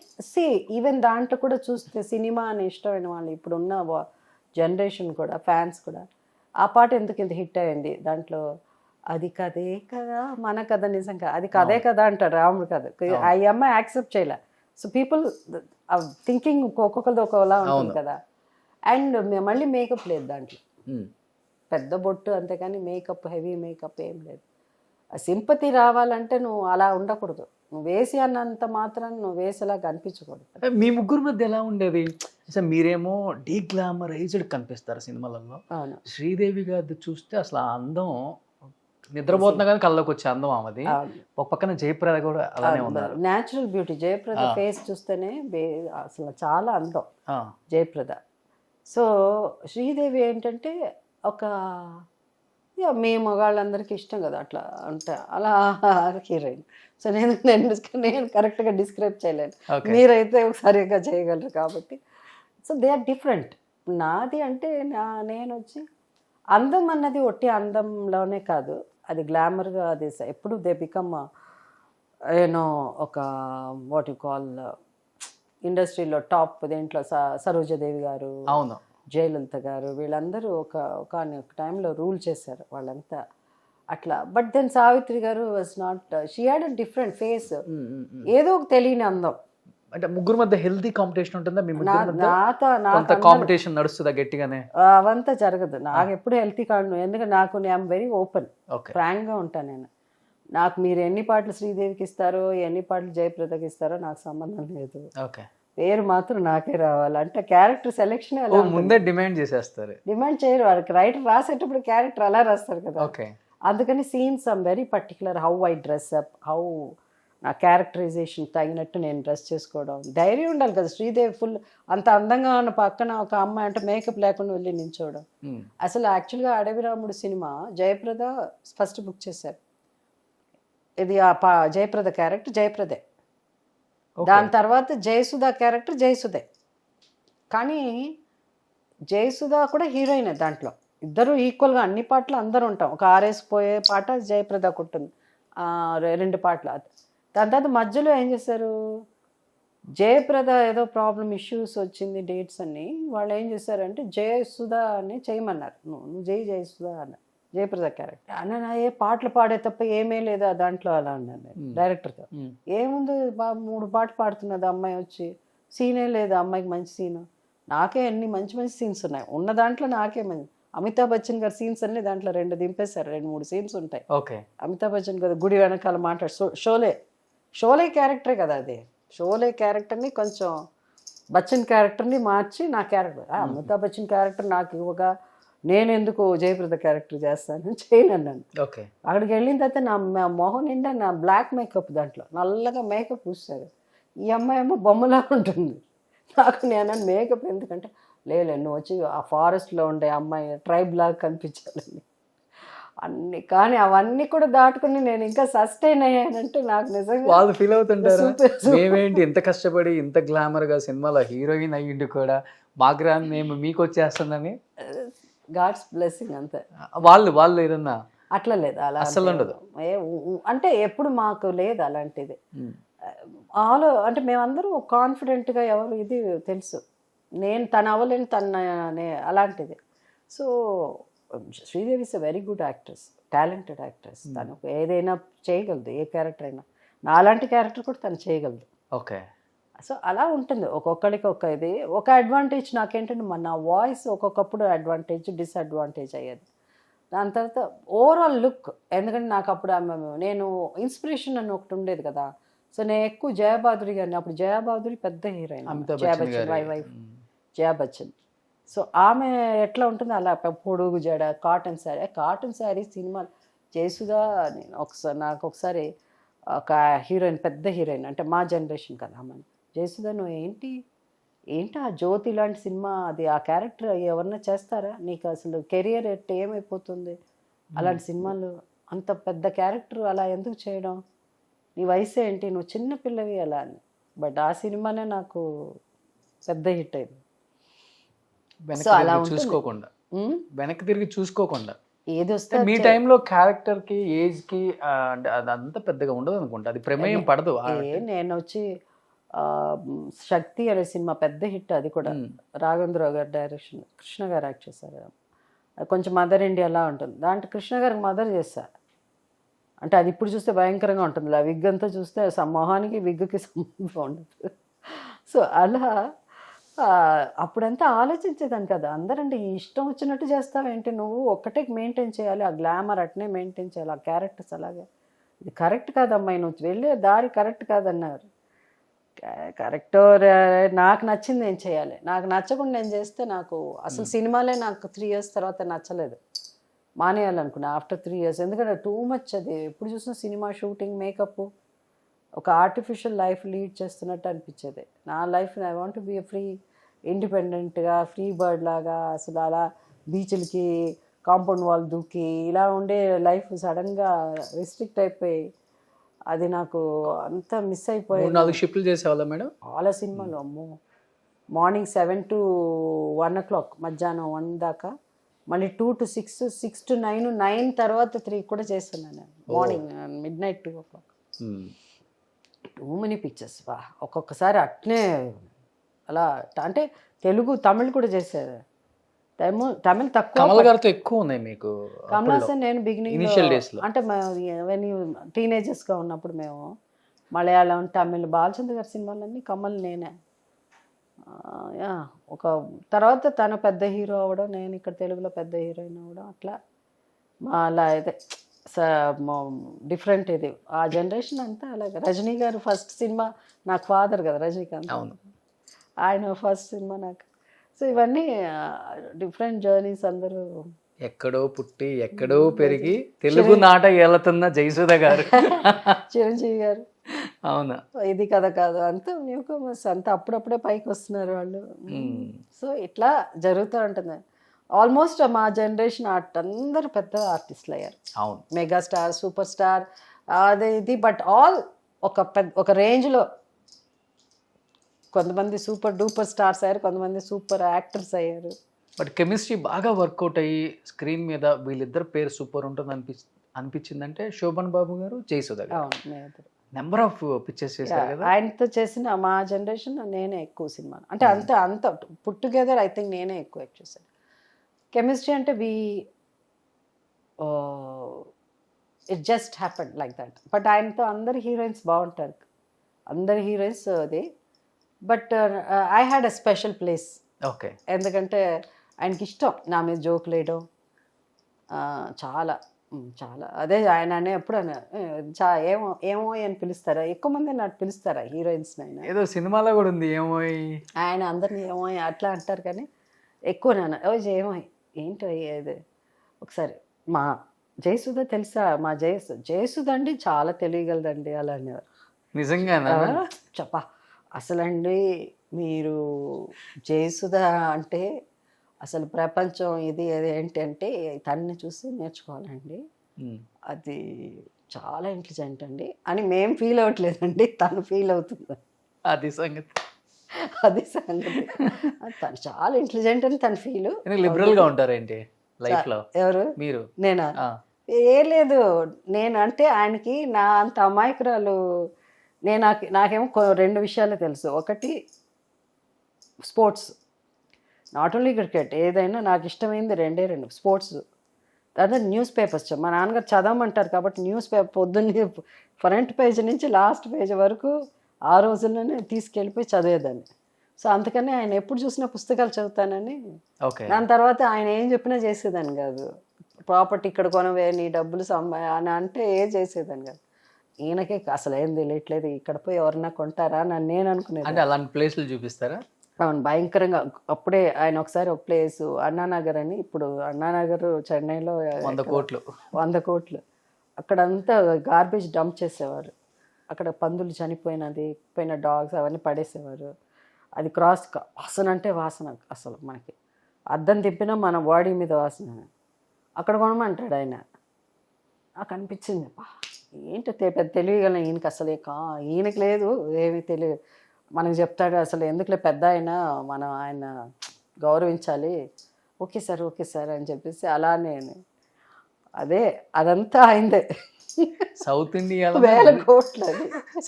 ఈవెన్ దాంట్లో కూడా చూస్తే సినిమా అని ఇష్టమైన వాళ్ళు ఇప్పుడున్న జనరేషన్ కూడా ఫ్యాన్స్ కూడా ఆ పాట ఎందుకు ఇంత హిట్ అయింది దాంట్లో, అది కదే కదా మన కథ, నిజంగా అది కదే కదా అంటాడు రాముడు కథ. ఆ అమ్మాయి యాక్సెప్ట్ చేయలే. సో పీపుల్ థింకింగ్ ఒక్కొక్కరిది ఒకలా ఉంటుంది కదా. అండ్ మళ్ళీ మేకప్ లేదు దాంట్లో, పెద్ద బొట్టు అంతేకాని మేకప్, హెవీ మేకప్ ఏం లేదు. సింపతి రావాలంటే నువ్వు అలా ఉండకూడదు, నువ్వు వేసి అన్నంత మాత్రం నువ్వు వేసేలా కనిపించకూడదు. మీ ముగ్గురు మధ్య ఎలా ఉండేది? అసలు మీరేమో డీగ్లామరైజ్డ్ కనిపిస్తారు సినిమాలలో, శ్రీదేవి గారి చూస్తే అసలు ఆ అందం నిద్రపోతున్నా కానీ కళ్ళలోకి వచ్చే అందం ఆమెది. ఒక పక్కన జయప్రద కూడా అలానే ఉన్నారు, న్యాచురల్ బ్యూటీ. జయప్రద ఫేస్ చూస్తేనే అసలు చాలా అందం జయప్రద. సో శ్రీదేవి ఏంటంటే ఒక మీ మగాళ్ళందరికీ ఇష్టం కదా అట్లా అంటే, అలా హీరోయిన్. సో నేను కరెక్ట్గా డిస్క్రైబ్ చేయలేను, మీరైతే సరిగ్గా చేయగలరు కాబట్టి. So they are different. నాది అంటే నేను వచ్చి అందం అన్నది ఒట్టి అందంలోనే కాదు, అది గ్లామర్గా, అది ఎప్పుడు దే బికమ్ ఒక వాట్ యు కాల్ ఇండస్ట్రీలో టాప్. దేంట్లో సరోజాదేవి గారు, అవును, జయలలిత గారు, వీళ్ళందరూ ఒక టైంలో రూల్ చేశారు వాళ్ళంతా అట్లా. బట్ దెన్ సావిత్రి గారు was not, she had a different face, ఏదో ఒక తెలియని అందం. అంటే ముగ్గురు మధ్య హెల్తీ కాంపిటీషన్ ఉంటుందా మీ ముగ్గురు మధ్య? నాతో కొంత కాంపిటీషన్ నడుస్తుందా గట్టిగానే? అవంతా జరగదు. నాకు ఎప్పుడు హెల్తీ కాదు. ఎందుకంటే నాకు ఐఎమ్ వెరీ ఓపెన్, ఓకే. ఫ్రాంక్గా ఉంటాను నేను. నాకు మీరు ఎన్ని పాటలు శ్రీదేవికి ఇస్తారో ఎన్ని పాటలు జయప్రదకి ఇస్తారో నాకు సంబంధం లేదు. ఓకే. పేరు మాత్రం నాకే రావాలి. అంటే క్యారెక్టర్ సెలెక్షన్ ముందే డిమాండ్ చేసేస్తారు. డిమాండ్ చేయరు. వాళ్ళకి రైటర్ రాసేటప్పుడు క్యారెక్టర్ అలా రాస్తారు కదా. ఓకే. అందుకని scenes I'm very particular. How I dress up, how నా క్యారెక్టరైజేషన్ తగినట్టు నేను డ్రెస్ చేసుకోవడం. ధైర్యం ఉండాలి కదా. శ్రీదేవి ఫుల్ అంత అందంగా ఉన్న పక్కన ఒక అమ్మాయి అంటే మేకప్ లేకుండా వెళ్ళి నించోవడం. అసలు యాక్చువల్గా అడవి రాముడు సినిమా జయప్రద ఫస్ట్ బుక్ చేశారు. ఇది జయప్రద క్యారెక్టర్ జయప్రదే. దాని తర్వాత జయసుధ క్యారెక్టర్ జయసుధే. కానీ జయసుధ కూడా హీరోయినే దాంట్లో. ఇద్దరు ఈక్వల్గా అన్ని పాటలు అందరూ ఉంటాం. ఒక ఆరేసిపోయే పాట జయప్రదకు ఉంటుంది, 2 పాటలు. దాని తర్వాత మధ్యలో ఏం చేశారు, జయప్రద ఏదో ప్రాబ్లం ఇష్యూస్ వచ్చింది డేట్స్ అన్ని. వాళ్ళు ఏం చేశారంటే జయసుధ అని చేయమన్నారు. నువ్వు జయసుధ అన్నారు జయప్రద క్యారెక్టర్. అన్న ఏ పాటలు పాడే తప్ప ఏమీ లేదా దాంట్లో అలా అన్నాను డైరెక్టర్తో. ఏముంది 3 పాటలు పాడుతున్నది అమ్మాయి వచ్చి, సీనే లేదు అమ్మాయికి మంచి సీను. నాకే అన్ని మంచి మంచి సీన్స్ ఉన్నాయి ఉన్న దాంట్లో. నాకే మంచి అమితాబ్ బచ్చన్ గారి సీన్స్ అన్ని దాంట్లో 2 దింపేశారు. 2-3 సీన్స్ ఉంటాయి. ఓకే. అమితాబ్ బచ్చన్ గారు గుడి వెనకాల మాట్లాడు షోలే క్యారెక్టరే కదా అది. షోలే క్యారెక్టర్ని కొంచెం బచ్చన్ క్యారెక్టర్ని మార్చి నా క్యారెక్టర్ అమితాబ్ బచ్చన్ క్యారెక్టర్ నాకు ఇవ్వగా నేను ఎందుకు జయప్రద క్యారెక్టర్ చేస్తాను చేయను అన్నాను. ఓకే. అక్కడికి వెళ్ళిన తర్వాత నా మొహం నిండా నా బ్లాక్ మేకప్, దాంట్లో నల్లగా మేకప్ పూస్తారు. ఈ అమ్మాయి ఏమో బొమ్మలా ఉంటుంది. నాకు నేను మేకప్ ఎందుకంటే లేదు నువ్వు వచ్చి ఆ ఫారెస్ట్లో ఉండే అమ్మాయి ట్రైబ్ లాగా కనిపించాలని అన్ని. కానీ అవన్నీ కూడా దాటుకుని నేను ఇంకా సస్టైన్ అయ్యానంటే నాకు నిజంగా వాళ్ళు ఫీల్ అవుతుంటారు, మేమేంటి ఇంత కష్టపడి ఇంత గ్లామర్గా సినిమాలో హీరోయిన్ అయ్యిండు కూడా మా గ్రామ్ మేము మీకు వచ్చేస్తుందని. గాడ్స్ బ్లెస్సింగ్ అంతే. వాళ్ళు ఏదన్నా అట్లా లేదు, అలా అసలు ఉండదు. అంటే ఎప్పుడు మాకు లేదు అలాంటిది. అంటే మేమందరం కాన్ఫిడెంట్గా ఎవరు ఇది తెలుసు. నేను తను అవ్వలేని అలాంటిది. So Sridevi is a very good actress, talented actress. తను ఏదైనా చేయగలదు, ఏ క్యారెక్టర్ అయినా. నా అలాంటి క్యారెక్టర్ కూడా తను చేయగలదు. ఓకే. సో అలా ఉంటుంది ఒక్కొక్కరికి ఒక ఇది. ఒక అడ్వాంటేజ్ నాకేంటంటే నా వాయిస్ ఒక్కొక్కప్పుడు అడ్వాంటేజ్ డిసడ్వాంటేజ్ అయ్యేది. దాని తర్వాత ఓవరాల్ లుక్, ఎందుకంటే నాకు అప్పుడు నేను ఇన్స్పిరేషన్ అని ఒకటి ఉండేది కదా. సో నేను ఎక్కువ జయాబాదురి గారిని, అప్పుడు జయాబాదురి పెద్ద హీరోయిన్, జయా బచ్చన్ వైఫ్ జయా బచ్చన్. సో ఆమె ఎట్లా ఉంటుందో అలా పొడుగు జడ, కాటన్ శారీ సినిమాలు. జయసుధా నాకు ఒకసారి ఒక హీరోయిన్, పెద్ద హీరోయిన్ అంటే మా జనరేషన్ కదా ఆమె, జయసుధా నువ్వు ఏంటి ఆ జ్యోతి లాంటి సినిమా అది, ఆ క్యారెక్టర్ ఎవరన్నా చేస్తారా, నీకు అసలు కెరియర్ ఏమైపోతుంది అలాంటి సినిమాలు, అంత పెద్ద క్యారెక్టర్ అలా ఎందుకు చేయడం, నీ వయసు ఏంటి, నువ్వు చిన్న పిల్లవి అలా అని. బట్ ఆ సినిమానే నాకు పెద్ద హిట్ అయింది. సో అలా చూసుకోకుండా వెనక్కి తిరిగి చూసుకోకుండా ఏది వస్తే మీ టైంలో క్యారెక్టర్ కి ఏజ్ కి అంటే అదంతా పెద్దగా ఉండదు అనుకుంటా, అది ప్రమేయం పడదు. నేను వచ్చి శక్తి అనే సినిమా పెద్ద హిట్, అది కూడా రాఘవేంద్రరావు గారి డైరెక్షన్, కృష్ణ గారు యాక్ట్ చేశారు. అది కొంచెం మదర్ ఇండియాలా ఉంటుంది. దాంట్లో కృష్ణ గారికి మదర్ చేశారు. అంటే అది ఇప్పుడు చూస్తే భయంకరంగా ఉంటుంది. ఆ విగ్ అంతా చూస్తే మొహానికి విగ్గుకి సంబంధం ఉండదు. సో అలా అప్పుడంతా ఆలోచించేదాన్ని కదా. అందరంటే ఇష్టం వచ్చినట్టు చేస్తావేంటి నువ్వు, ఒక్కటే మెయింటైన్ చేయాలి, ఆ గ్లామర్ అట్నే మెయింటైన్ చేయాలి, ఆ క్యారెక్టర్స్ అలాగే. ఇది కరెక్ట్ కాదమ్మాయి, నువ్వు వెళ్ళే దారి కరెక్ట్ కాదన్నారు. కరెక్ట్ నాకు నచ్చింది నేను చేయాలి, నాకు నచ్చకుండా నేను చేస్తే నాకు అసలు సినిమాలే నాకు 3 years తర్వాత నచ్చలేదు, మానేయాలనుకున్నా ఆఫ్టర్ 3 years. ఎందుకంటే టూ మచ్ అది ఎప్పుడు చూసినా సినిమా షూటింగ్, మేకప్, ఒక ఆర్టిఫిషియల్ లైఫ్ లీడ్ చేస్తున్నట్టు అనిపించేది. నా life I want be free, ఇండిపెండెంట్గా, ఫ్రీ బర్డ్ లాగా. అసలు అలా బీచ్లకి కాంపౌండ్ వాల్ దూకి ఇలా ఉండే లైఫ్ సడన్గా రిస్ట్రిక్ట్ అయిపోయి అది నాకు అంతా మిస్ అయిపోయింది. 4 షిఫ్ట్లు చేసేవాళ్ళ మేడం చాలా సినిమాలు. అమ్మో, మార్నింగ్ 7 to 1 o'clock, మధ్యాహ్నం 1 దాకా, మళ్ళీ 2 to 6, 6 to 9, 9 తర్వాత 3 కూడా చేస్తున్నాను నేను. Morning midnight 2 o'clock. Too many pictures. ఒక్కొక్కసారి అట్నే అలా. అంటే తెలుగు, తమిళ్ కూడా చేశారు. తమిళ్ తక్కువ. కమల్ గారితో ఎక్కువ ఉన్నాయి మీకు? కమల్ హాసన్ నేను బిగినింగ్ ఇనిషియల్ డేస్ లో, అంటే టీనేజర్స్గా ఉన్నప్పుడు మేము మలయాళం, తమిళ్, బాలచంద్ర గారి సినిమాలన్నీ కమల్ నేనే. ఒక తర్వాత తను పెద్ద హీరో అవ్వడం, నేను ఇక్కడ తెలుగులో పెద్ద హీరోయిన్ అవ్వడం, అట్లా అలా అయితే డిఫరెంట్. ఇది ఆ జనరేషన్ అంతా అలాగే. రజనీ గారు ఫస్ట్ సినిమా నాకు ఫాదర్ కదా రజనీకాంత్, ఆయన ఫస్ట్ సినిమా నాకు. సో ఇవన్నీ డిఫరెంట్ జర్నీస్. అందరూ ఎక్కడో పుట్టి ఎక్కడో పెరిగి తెలుగు నాట ఏలుతున్న జయసుధ గారు, చిరంజీవి గారు, అవును, ఇది కథ కాదు, అంతా న్యూ కమర్స్, అంతా అప్పుడప్పుడే పైకి వస్తున్నారు వాళ్ళు. సో ఇట్లా జరుగుతూ ఉంటుంది. ఆల్మోస్ట్ మా జనరేషన్ అందరూ పెద్ద ఆర్టిస్టులు అయ్యారు. అవును, మెగాస్టార్, సూపర్ స్టార్, అదే ఇది. బట్ ఆల్ ఒక రేంజ్లో. కొంతమంది సూపర్ డూపర్ స్టార్స్ అయ్యారు, కొంతమంది సూపర్ యాక్టర్స్ అయ్యారు. బట్ కెమిస్ట్రీ బాగా వర్కౌట్ అయ్యి స్క్రీన్ మీద వీళ్ళిద్దరు పేరు సూపర్ ఉంటుంది అనిపించిందంటే శోభన్ బాబు గారు, జయసుధ గారు. అవును, నెంబర్ ఆఫ్ పిక్చర్స్ చేశారు కదా. ఆయనతో చేసిన మా జనరేషన్ నేనే ఎక్కువ సినిమా, అంటే అంత పుట్ టుగెదర్ ఐ థింక్ నేనే ఎక్కువ యాక్ట్ చేశాను. కెమిస్ట్రీ అంటే it just happened like that. But ఆయనతో అందరు హీరోయిన్స్ బాగుంటారు, అందరు హీరోయిన్స్ అది. But I had a special place. Okay. ఎందుకంటే ఆయనకి ఇష్టం నా మీద జోకులు వేయడం, చాలా చాలా. అదే ఆయన అనే ఎప్పుడు ఏమో ఏమో అని పిలుస్తారా, ఎక్కువ మంది నాకు పిలుస్తారా హీరోయిన్స్. ఆయన ఏదో సినిమాలో కూడా ఉంది ఏమో, ఆయన అందరినీ ఏమో అట్లా అంటారు, కానీ ఎక్కువ నాన్న ఏమో ఏంటో ఇది. ఒకసారి మా జయసుధ తెలుసా, మా జయసుధ అండి చాలా తెలియగలదండి అలా అనేవారు. నిజంగానా? చెప్పా అసలండి మీరు జయసుధ అంటే అసలు ప్రపంచం ఇది ఏంటంటే తన్ని చూసి నేర్చుకోవాలండి, అది చాలా ఇంటెలిజెంట్ అండి అని మేము ఫీల్ అవ్వట్లేదండి, తను ఫీల్ అవుతుంది. అది సంగతి. తను చాలా ఇంటెలిజెంట్ అని తను ఫీల్. లిబరల్ గా ఉంటారేంటి లైఫ్ లో? ఎవరు? మీరు? నేనా? ఏ లేదు, నేను అంటే ఆయనకి నా అంత అమాయకురాలు. నాకేమో రెండు విషయాలు తెలుసు. ఒకటి స్పోర్ట్స్, నాట్ ఓన్లీ క్రికెట్, ఏదైనా నాకు ఇష్టమైంది రెండు స్పోర్ట్స్. తర్వాత న్యూస్ పేపర్స్. మా నాన్నగారు చదవమంటారు కాబట్టి న్యూస్ పేపర్ పొద్దున్నే ఫ్రంట్ పేజ్ నుంచి లాస్ట్ పేజ్ వరకు ఆ రోజుల్లోనే తీసుకెళ్ళిపోయి చదివేదాన్ని. సో అందుకని ఆయన ఎప్పుడు చూసినా పుస్తకాలు చదువుతానని. దాని తర్వాత ఆయన ఏం చెప్పినా చేసేదాన్ని కాదు. ప్రాపర్టీ ఇక్కడ కొనవే, నీ డబ్బులు అని అంటే చేసేదాన్ని కాదు. ఈయనకే అసలు ఏం తెలియట్లేదు, ఇక్కడ పోయి ఎవరన్నా కొంటారా అని నేను అనుకునేది. అంటే అలాంటి ప్లేస్లు చూపిస్తారా? అవును, భయంకరంగా. అప్పుడే ఆయన ఒకసారి ఒక ప్లేసు అన్నానగర్ అని, ఇప్పుడు అన్నానగర్ చెన్నైలో 100 కోట్లు అక్కడంతా గార్బేజ్ డంప్ చేసేవారు. అక్కడ పందులు పోయిన డాగ్స్ అవన్నీ పడేసేవారు. అది క్రాస్ వాసన అంటే వాసన, అసలు మనకి అద్దం తిప్పినా మన బాడీ మీద వాసన. అక్కడ కొనమంటాడు ఆయన. నాకు అనిపించింది ఏంటో పెద్ద తెలియగలను ఈయనకి, అసలు ఈయనకి లేదు ఏమి తెలియదు. మనకు చెప్తాడు అసలు ఎందుకులే పెద్ద అయినా మనం ఆయన గౌరవించాలి. ఓకే సార్ అని చెప్పేసి అలానే అదంతా అయిందే. సౌత్ ఇండియాలో 1000 కోట్లు.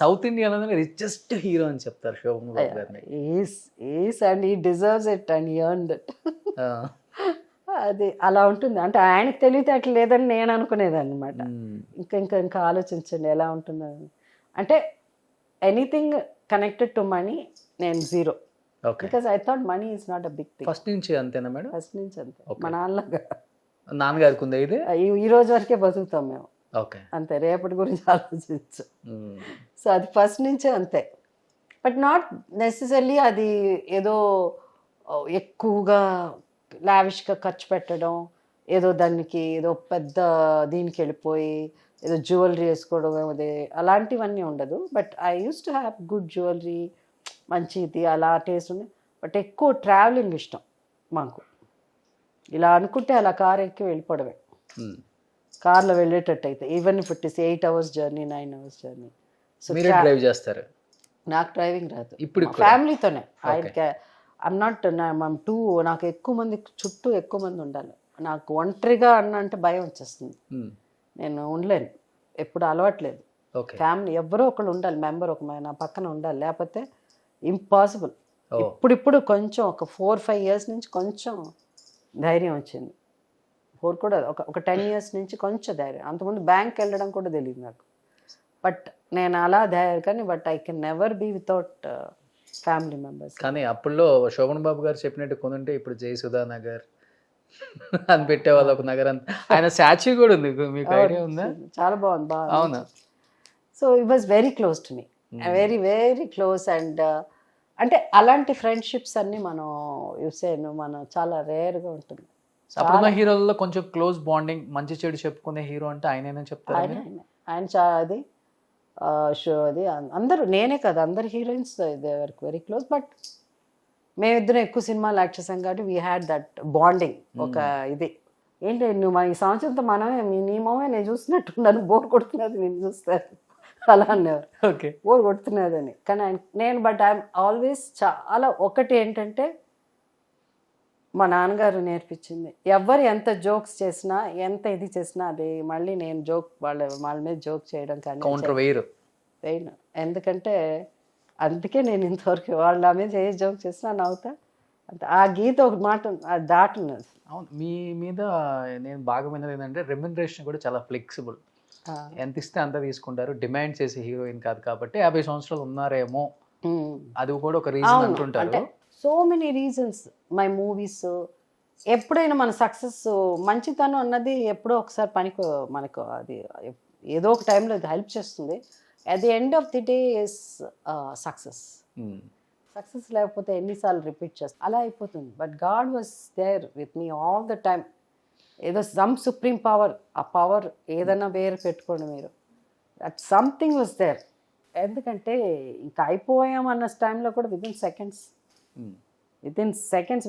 సౌత్ ఇండియాలో రిచెస్ట్ హీరో అని చెప్తారు శోభన్ బాబు గారిని. And he deserves it and he earned it. అది అలా ఉంటుంది. అంటే ఆయనకు తెలివితేటలు లేదని నేను అనుకునేదాన్ని అనమాట. ఇంకా ఆలోచించండి ఎలా ఉంటుందని. అంటే ఎనీథింగ్ కనెక్టెడ్ టు మనీ నేను జీరో. Because I thought money is not a big thing. First నుంచి అంతేనా మేడం? ఫస్ట్ నుంచి అంతే. మా నాన్నగారికి ఉందా ఇది? ఈ రోజు వరకే బతుకుతాం మేము, ఓకే, అంతే. రేపటి గురించి ఆలోచించు. సో అది ఫస్ట్ నుంచే అంతే. బట్ నాట్ నెసెసరీ అది ఏదో ఎక్కువగా లావిష్గా ఖర్చు పెట్టడం, ఏదో దానికి ఏదో పెద్ద దీనికి వెళ్ళిపోయి ఏదో జ్యువెలరీ వేసుకోవడం, అదే అలాంటివన్నీ ఉండదు. But I use to have good jewellery, మంచిది అలా టేస్ట్ ఉంది. బట్ ఎక్కువ ట్రావెలింగ్ ఇష్టం మాకు. ఇలా అనుకుంటే అలా కార్ ఎక్కి వెళ్ళిపోవడమే, కార్లో వెళ్ళేటట్టు అయితే. Even if it is 8 hours journey, 9 hours journey. So drive చేస్తారు? నాకు డ్రైవింగ్ రాదు. ఇప్పుడు ఫ్యామిలీతోనే. ఐఎమ్ నాట్ నాకు ఎక్కువ మంది చుట్టూ ఎక్కువ మంది ఉండాలి. నాకు ఒంటరిగా అంటే భయం వచ్చేస్తుంది, నేను ఉండలేను, ఎప్పుడు అలవాట్లేదు. ఫ్యామిలీ ఎవరో ఒకళ్ళు ఉండాలి, మెంబర్ నా పక్కన ఉండాలి, లేకపోతే ఇంపాసిబుల్. ఇప్పుడు కొంచెం ఒక 4-5 years నుంచి కొంచెం ధైర్యం వచ్చింది. 4 కూడా ఒక 10 years నుంచి కొంచెం ధైర్యం. అంతకుముందు బ్యాంక్ వెళ్ళడం కూడా తెలియదు నాకు. బట్ నేను అలా కానీ but I can never be without family members. కానీ అప్పుడులో శోభన్ బాబు గారు చెప్పినట్టు కొనుంటే ఇప్పుడు జయసుధా నగర్ అని పెట్టేవాళ్ళు ఒక నగర్ అంతా. ఆయన స్టాచ్యూ కూడా ఉంది, మీకు ఐడియా ఉందా? చాలా బాగుంది, బాగా. అవునా? So it was very close to me, very very close. And అంటే అలాంటి ఫ్రెండ్షిప్స్ అన్ని మనం మనం చాలా రేర్గా ఉంటుంది. అప్పుడున్న హీరోలలో కొంచెం క్లోజ్ బాండింగ్, మంచి చెడు చెప్పుకునే హీరో అంటే ఆయనే చెప్తారు. ఆయన చాలా అది షో అది అందరూ, నేనే కదా, అందరు హీరోయిన్స్ వరకు వెరీ క్లోజ్. బట్ మేమిద్దరం ఎక్కువ సినిమాలు యాక్ట్ చేసాం కాబట్టి వీ హ్యాడ్ దట్ బాండింగ్. ఒక ఇది ఏంటి, నువ్వు ఈ సంవత్సరంతో మనమే నీ మొహమే నేను చూసినట్టున్నాను, బోర్ కొడుతున్నది నేను చూస్తాను అలా అన్నారు. ఓకే, బోర్ కొడుతున్నదని. కానీ నేను బట్ ఐఎమ్ ఆల్వేస్ చాలా ఒకటి ఏంటంటే మా నాన్నగారు నేర్పించింది, ఎవరు ఎంత జోక్స్ చేసినా ఎంత ఇది చేసినా అది మళ్ళీ నేను జోక్ వాళ్ళ మీద జోక్ చేయడం కానీ కౌంటర్ వేయను. ఎందుకంటే అందుకే నేను ఇంతవరకు వాళ్ళ మీద ఏ జోక్ చేసినా నవ్వుతా. అంత ఆ గీత ఒక మాట అది దాటున్నది. అవును, మీ మీద నేను బాగా విన్నది ఏంటంటే రెమ్యునరేషన్ కూడా చాలా ఫ్లెక్సిబుల్. ఎంత ఇస్తే అంత తీసుకుంటారు, డిమాండ్ చేసే హీరోయిన్ కాదు కాబట్టి 50 సంవత్సరాలు ఉన్నారేమో అది కూడా ఒక రీజన్ అంటుంటారు. So many reasons. My movies ఎప్పుడైనా మన సక్సెస్, మంచితనం అన్నది ఎప్పుడో ఒకసారి మనకు అది ఏదో ఒక టైంలో అది హెల్ప్ చేస్తుంది. At the end of the day is success. Success లేకపోతే ఎన్నిసార్లు రిపీట్ చేస్తాం, అలా అయిపోతుంది. But God was there with me all the time. ఏదో సమ్ సుప్రీం పవర్, ఆ పవర్ ఏదైనా వేరే పెట్టుకోండి మీరు, దట్ సంథింగ్ వాజ్ దేర్. ఎందుకంటే ఇంకా అయిపోయామన్న టైంలో కూడా within seconds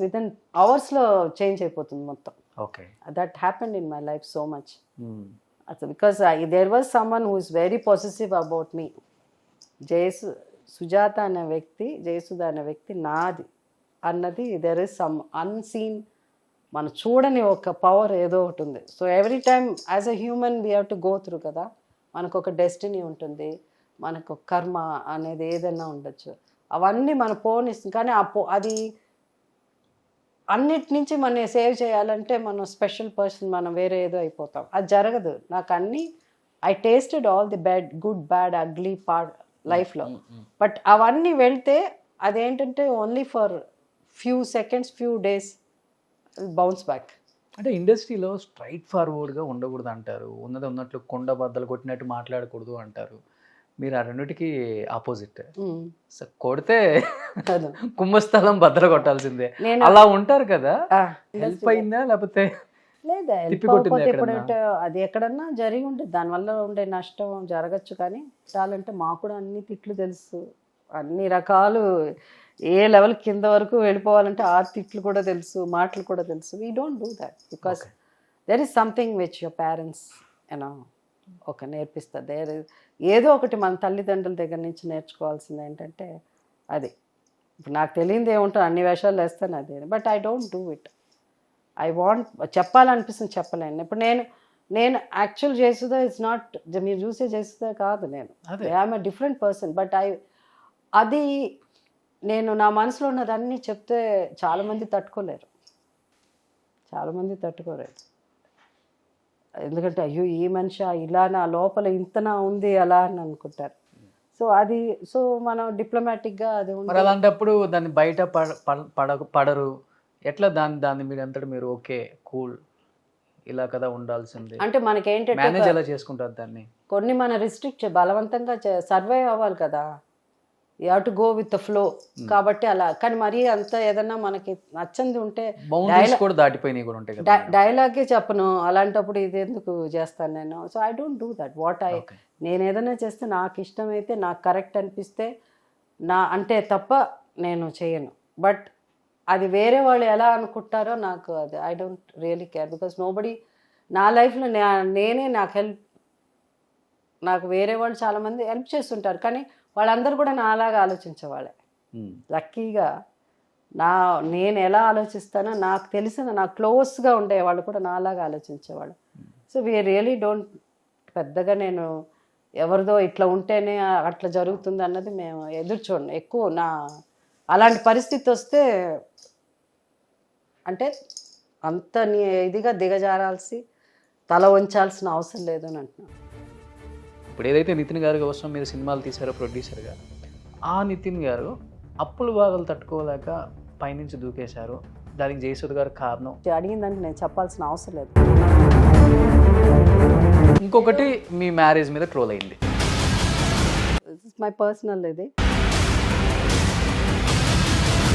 within అవర్స్లో చేంజ్ అయిపోతుంది మొత్తం. Okay, that happened in my life so much. Because there was someone who is very possessive about me. Sujatha అనే వ్యక్తి, జయసుధ అనే వ్యక్తి నాది అన్నది, దెర్ ఇస్ సమ్ అన్సీన్, మనం చూడని ఒక పవర్ ఏదో ఒకటి ఉంది. So every time as a human we have to go through కదా. మనకు ఒక డెస్టినీ ఉంటుంది, మనకు కర్మ అనేది ఏదైనా ఉండొచ్చు, అవన్నీ మన పోనిస్తుంది. కానీ అది అన్నిటి నుంచి మనం సేవ్ చేయాలంటే మనం స్పెషల్ పర్సన్, మనం వేరే ఏదో అయిపోతాం. అది జరగదు. నాకు అన్నీ I tasted all the bad, good bad ugly part లైఫ్లో. బట్ అవన్నీ వెళ్తే అదేంటంటే only for few seconds, few days, bounce back. అంటే ఇండస్ట్రీలో స్ట్రైట్ ఫార్వర్డ్గా ఉండకూడదు అంటారు, ఉన్నది ఉన్నట్లు కొండ బద్దలు కొట్టినట్టు మాట్లాడకూడదు అంటారు. మీరు ఆ రెండిటికి ఆపోజిట్. సో కొడితే కుంభస్థలం బద్దలు కొట్టాల్సిందే, అలా ఉంటారు కదా. హెల్ప్ అయిందా లేకపోతే లేదా? ఎప్పుడంటే అది ఎక్కడన్నా జరిగి ఉంటుంది, దానివల్ల ఉండే నష్టం జరగచ్చు. కానీ చాలంటే మాకు కూడా అన్ని తిట్లు తెలుసు, అన్ని రకాలు ఏ లెవెల్ కింద వరకు వెళ్ళిపోవాలంటే ఆ తిట్లు కూడా తెలుసు, మాటలు కూడా తెలుసు. We don't do that because there is something which your parents ఒక నేర్పిస్తారు. ఏదో ఒకటి మన తల్లిదండ్రుల దగ్గర నుంచి నేర్చుకోవాల్సింది ఏంటంటే అది. ఇప్పుడు నాకు తెలియదు ఏముంటుంది, అన్ని వేషాలు వేస్తాను అది. But I don't do it. I want చెప్పాలనిపిస్తుంది, చెప్పలేను. ఇప్పుడు నేను యాక్చువల్ జయసుధా ఇట్స్ నాట్ మీరు చూసే జయసుధా కాదు, నేను I'm a different person. But అది నేను నా మనసులో ఉన్నదన్నీ చెప్తే చాలామంది తట్టుకోలేరు. ఎందుకంటే అయ్యో ఈ మనిషి ఇలా నా లోపల ఇంతనా ఉంది అలా అని అనుకుంటారు. సో మనం డిప్లొమాటిక్గా అది మరి అలాంటప్పుడు దాన్ని బయట పడరు ఎట్లా? దాన్ని మీరు అంతటా మీరు ఓకే కూల్ ఇలా కదా ఉండాల్సింది అంటే మనకేంటంటే మేనేజ్ ఎలా చేసుకుంటారు దాన్ని? కొన్ని మన రిస్ట్రిక్ట్ బలవంతంగా సర్వైవ్ అవ్వాలి కదా, you have to go with the flow. కాబట్టి అలా. కానీ మరీ అంత ఏదన్నా మనకి నచ్చంది ఉంటే డైలాగే చెప్పను, అలాంటప్పుడు ఇది ఎందుకు చేస్తాను నేను. So I don't do that. నేను ఏదైనా చేస్తే నాకు ఇష్టమైతే, నాకు కరెక్ట్ అనిపిస్తే అంటే తప్ప నేను చేయను. బట్ అది వేరే వాళ్ళు ఎలా అనుకుంటారో నాకు అది I don't really care. Because nobody నా లైఫ్లో నేనే నాకు వేరే వాళ్ళు చాలామంది హెల్ప్ చేస్తుంటారు, కానీ వాళ్ళందరూ కూడా నాలాగా ఆలోచించేవాళ్ళే. లక్కీగా నేను ఎలా ఆలోచిస్తానో నాకు తెలిసిన, నాకు క్లోజ్గా ఉండేవాళ్ళు కూడా నాలాగా ఆలోచించేవాళ్ళు. సో వీ రియలీ డోంట్ పెద్దగా నేను ఎవరిదో ఇట్లా ఉంటేనే అట్లా జరుగుతుంది అన్నది మేము ఎదురు చూడండి. ఎక్కువ అలాంటి పరిస్థితి వస్తే అంటే అంత ఇదిగా దిగజారాల్సి తల వంచాల్సిన అవసరం లేదు అని అంటున్నాను. ఇప్పుడు ఏదైతే నితిన్ గారి కోసం మీరు సినిమాలు తీశారో ప్రొడ్యూసర్గా, ఆ నితిన్ గారు అప్పుల బాధలు తట్టుకోలేక పైనుంచి దూకేశారు, దానికి జయసుధ గారు కారణం. అడిగిన దానికి నేను చెప్పాల్సిన అవసరం లేదు. ఇంకొకటి మీ మ్యారేజ్ మీద ట్రోల్ అయింది. మై పర్సనల్ ఇది.